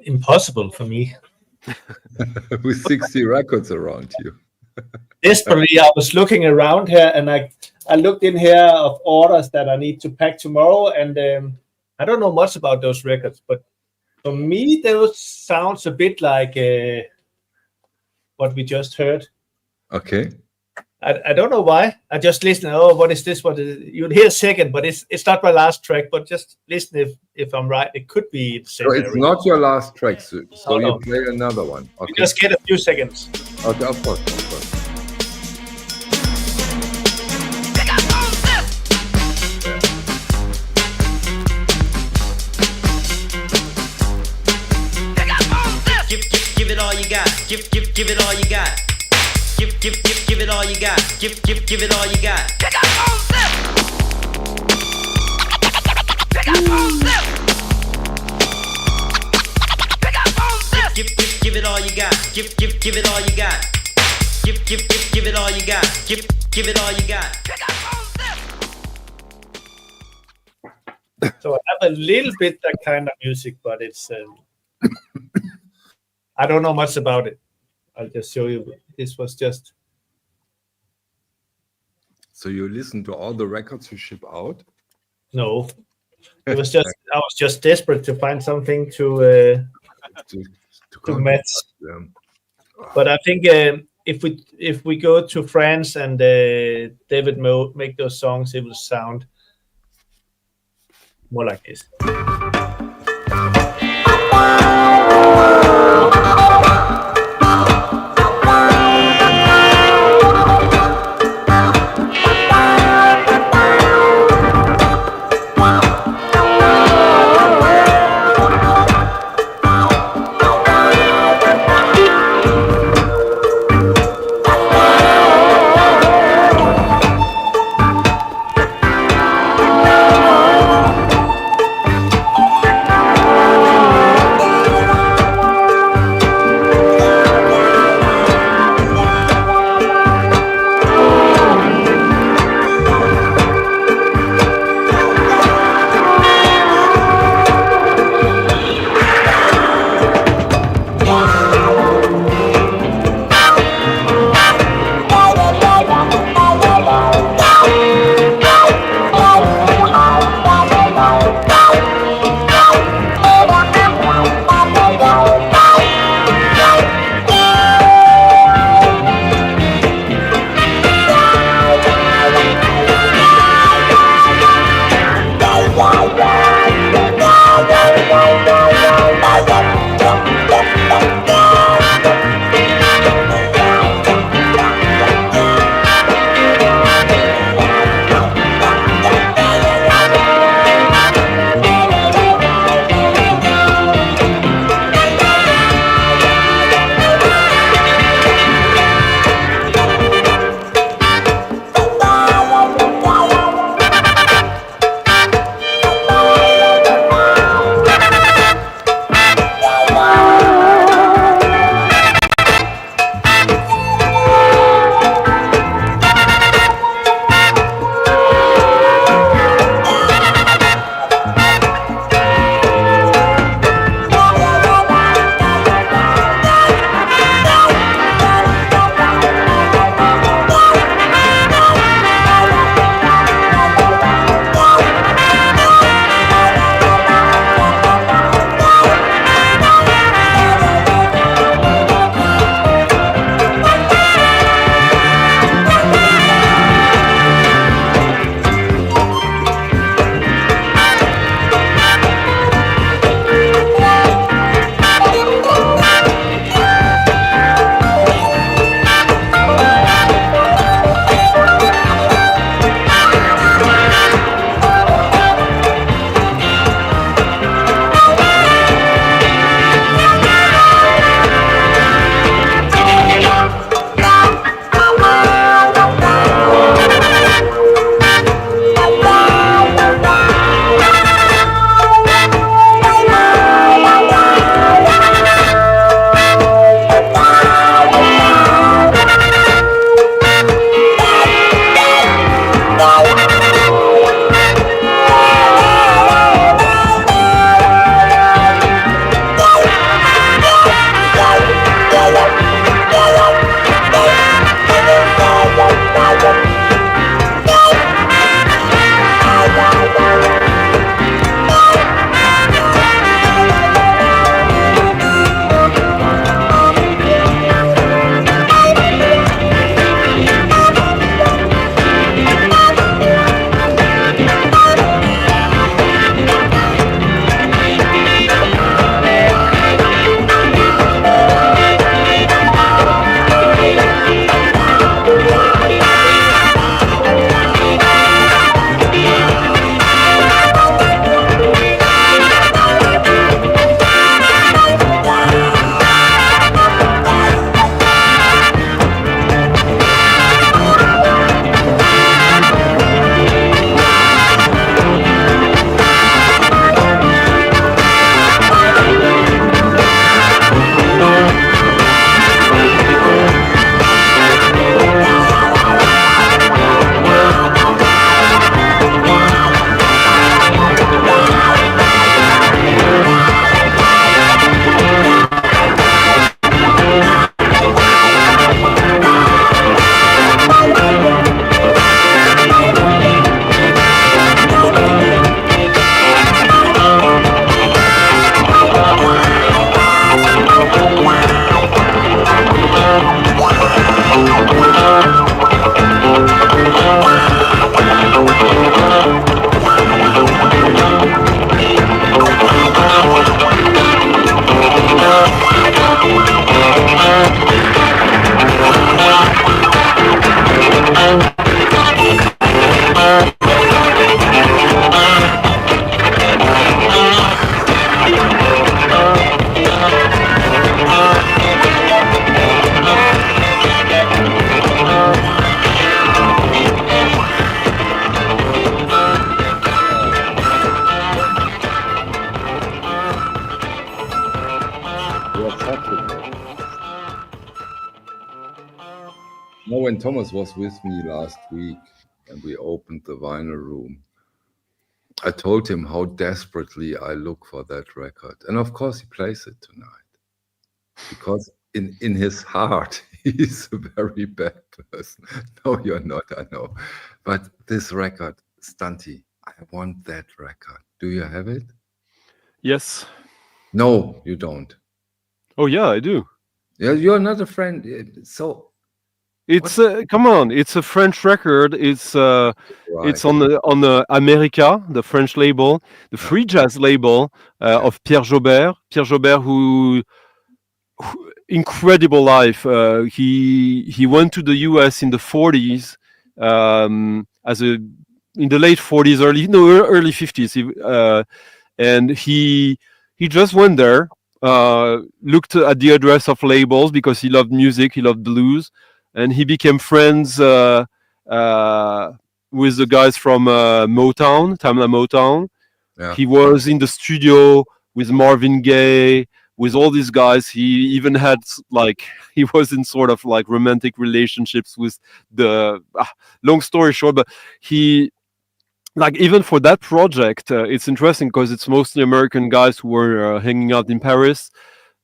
Speaker 2: Impossible for me.
Speaker 1: With 60 records around you.
Speaker 2: Desperately, I was looking around here, and I looked in here of orders that I need to pack tomorrow, and I don't know much about those records, but for me, those sounds a bit like what we just heard.
Speaker 1: Okay.
Speaker 2: I don't know why. I just listen. Oh, what is this? What is it? You'll hear a second, but it's not my last track. But just listen if I'm right. It could be the same.
Speaker 1: So it's not your last track, so you play another one. Okay.
Speaker 2: You just get a few seconds.
Speaker 1: Okay, of course.
Speaker 10: Give it all you got. Give it all you got. Give it all you got. Give it all you got. Give it all you got. Give it all you got. Give it all you got. Give it all you got.
Speaker 2: So I have a little bit that kind of music, but it's I don't know much about it. I'll just show you. This was just.
Speaker 1: So you listen to all the records you ship out?
Speaker 2: No, it was just I was just desperate to find something to match.
Speaker 1: them.
Speaker 2: But I think if we go to France and David Moe make those songs, it will sound more like this.
Speaker 1: No, when Thomas was with me last week and we opened the vinyl room, I told him how desperately I look for that record. And of course he plays it tonight. Because in his heart, he's a very bad person. No, you're not, I know. But this record, Stunty, I want that record. Do you have it?
Speaker 4: Yes.
Speaker 1: No, you don't.
Speaker 4: Oh yeah, I do.
Speaker 1: Yeah, you're not a friend. So
Speaker 4: it's come on, it's a French record. It's
Speaker 1: right.
Speaker 4: on the America, the French label, the free jazz label of Pierre Jobert. Pierre Jobert, who incredible life. He went to the US in the 40s in the late 40s, early 50s, and he just went there, looked at the address of labels because he loved music, he loved blues, and he became friends with the guys from Motown, Tamla Motown.
Speaker 1: Yeah.
Speaker 4: He was in the studio with Marvin Gaye, with all these guys. He even had he was in sort of like romantic relationships with the long story short, but he even for that project, it's interesting because it's mostly American guys who were hanging out in Paris,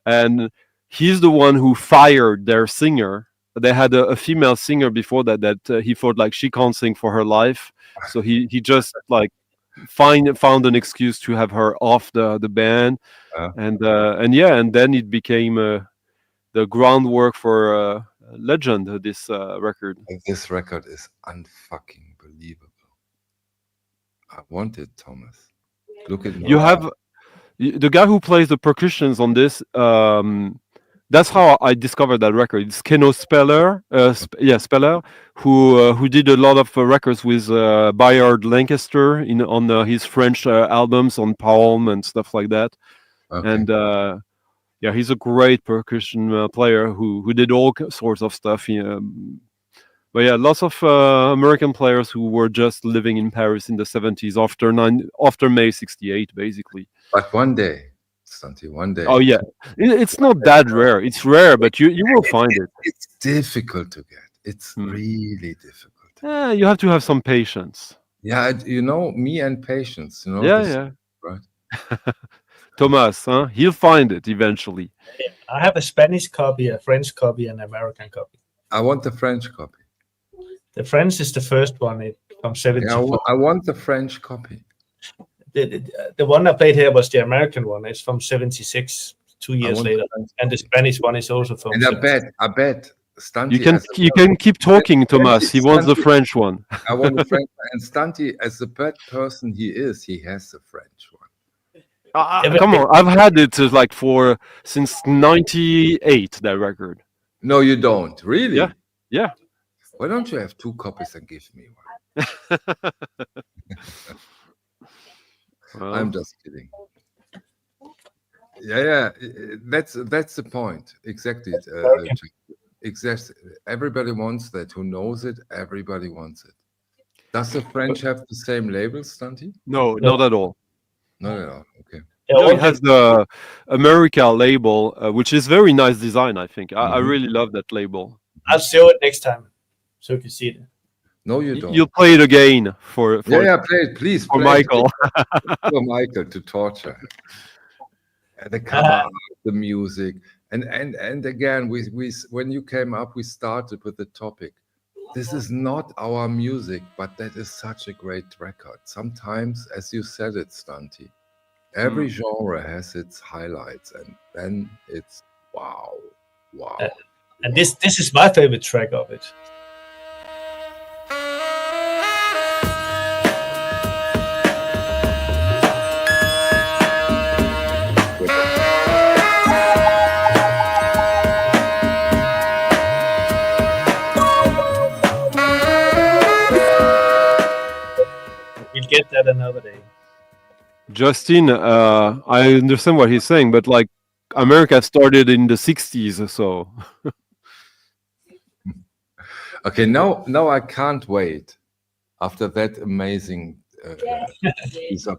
Speaker 4: and he's the one who fired their singer. They had a female singer before that he thought she can't sing for her life, so he just found an excuse to have her off the band, and then it became the groundwork for Legend. This record.
Speaker 1: This record is unfucking believable. I want it, Thomas. Look at
Speaker 4: you have the guy who plays the percussions on this. That's how I discovered that record. It's Keno Speller, Speller, who did a lot of records with Bayard Lancaster on his French albums on Palm and stuff like that. Okay. And he's a great percussion player who did all sorts of stuff. But yeah, lots of American players who were just living in Paris in the 70s after May '68, basically.
Speaker 1: But one day. One day.
Speaker 4: Oh yeah, it's not that rare. It's rare, but you will find it.
Speaker 1: It's difficult to get. It's really difficult.
Speaker 4: Yeah, you have to have some patience.
Speaker 1: Yeah, me and patience.
Speaker 4: Yeah.
Speaker 1: Right.
Speaker 4: Thomas, he'll find it eventually.
Speaker 2: I have a Spanish copy, a French copy, and an American copy.
Speaker 1: I want the French copy.
Speaker 2: The French is the first one from 74.
Speaker 1: Yeah, I want the French copy.
Speaker 2: The one I played here was the American one. It's from 76, 2 years later, and the Spanish one is also from.
Speaker 1: And I bet Stunty.
Speaker 4: You can keep talking, Thomas. He wants the French one.
Speaker 1: I want the French one, and Stunty, as the bad person he is, he has the French one.
Speaker 4: Come on, I've had it since '98. That record.
Speaker 1: No, you don't. Really?
Speaker 4: Yeah.
Speaker 1: Why don't you have 2 copies and give me one? I'm just kidding. Yeah. That's the point. Exactly. Exactly. Everybody wants that. Who knows it? Everybody wants it. Does the French have the same label, Stunty?
Speaker 4: No, not at all.
Speaker 1: Not at all. Okay.
Speaker 4: No, it has the America label, which is very nice design. I think I really love that label.
Speaker 2: I'll show it next time, so you can see it.
Speaker 1: No, you don't.
Speaker 4: You'll play it again for
Speaker 1: play it, please.
Speaker 4: For Michael.
Speaker 1: For Michael to torture. The cover, the music, and again, we when you came up, we started with the topic. This is not our music, but that is such a great record. Sometimes, as you said it, Stunty, every genre has its highlights, and then it's wow.
Speaker 2: And this is my favorite track of it. get that another day.
Speaker 4: Justin, I understand what he's saying, but like America started in the 60s, so.
Speaker 1: Okay, now I can't wait. After that amazing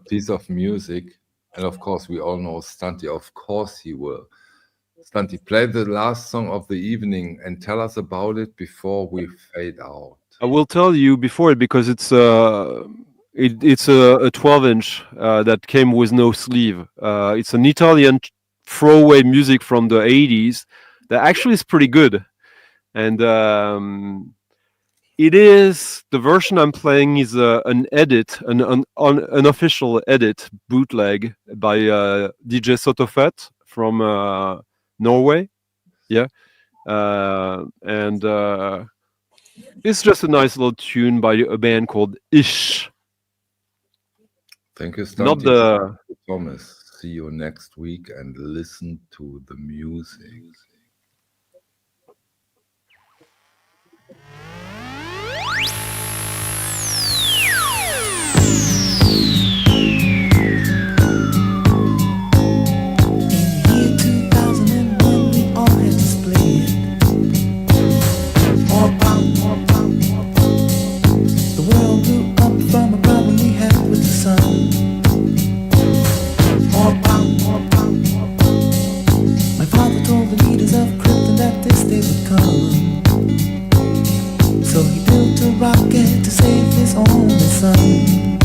Speaker 1: piece of music, and of course we all know Stunty. Of course he will. Stunty, play the last song of the evening and tell us about it before we fade out.
Speaker 4: I will tell you before it because it's a 12-inch that came with no sleeve. It's an Italian throwaway music from the 80s that actually is pretty good. And it is, the version I'm playing is an edit, an unofficial edit bootleg by DJ Sotofet from Norway. Yeah. And it's just a nice little tune by a band called Ish.
Speaker 1: Thank you, Stunty.
Speaker 4: Not the
Speaker 1: Thomas. See you next week and listen to the music.
Speaker 3: So he built a rocket to save his only son.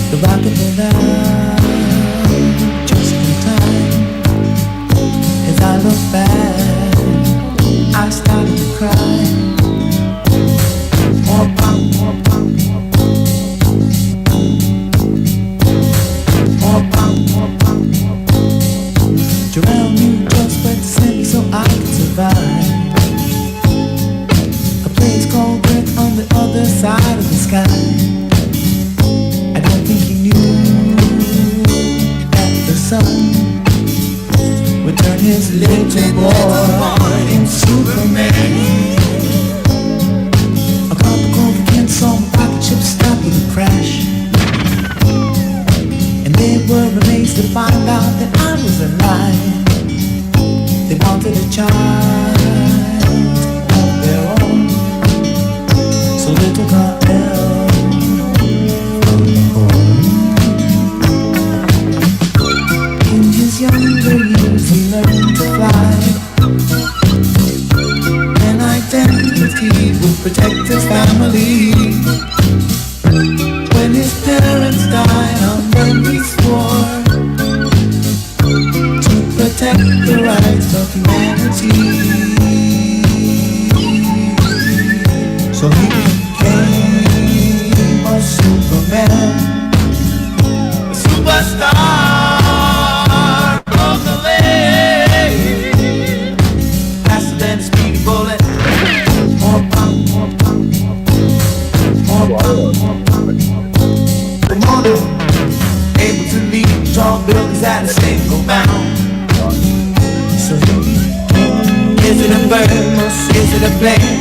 Speaker 3: The rocket went out just in time. As I look back, I started to cry. More pop, more pop, more pop. More pop, more pop, more pop. Jerome knew just where to send me so I could survive. It's called Earth on the other side of the sky. I don't think he knew that the sun would turn his little boy into Superman. A couple cold kids saw my rocket ship stop with a crash, and they were amazed to find out that I was alive. They wanted a child of their own, so little got down from home. In his younger years he learned to fly. An identity would protect his family. When his parents died on them he swore to protect the rights of humanity. So he became a Superman, a superstar of the land, faster than a speedy bullet. More pop, more pop, more pop, more pop, more pop. The motor, able to leap tall buildings at a single bound. So is it a bird or is it a plane?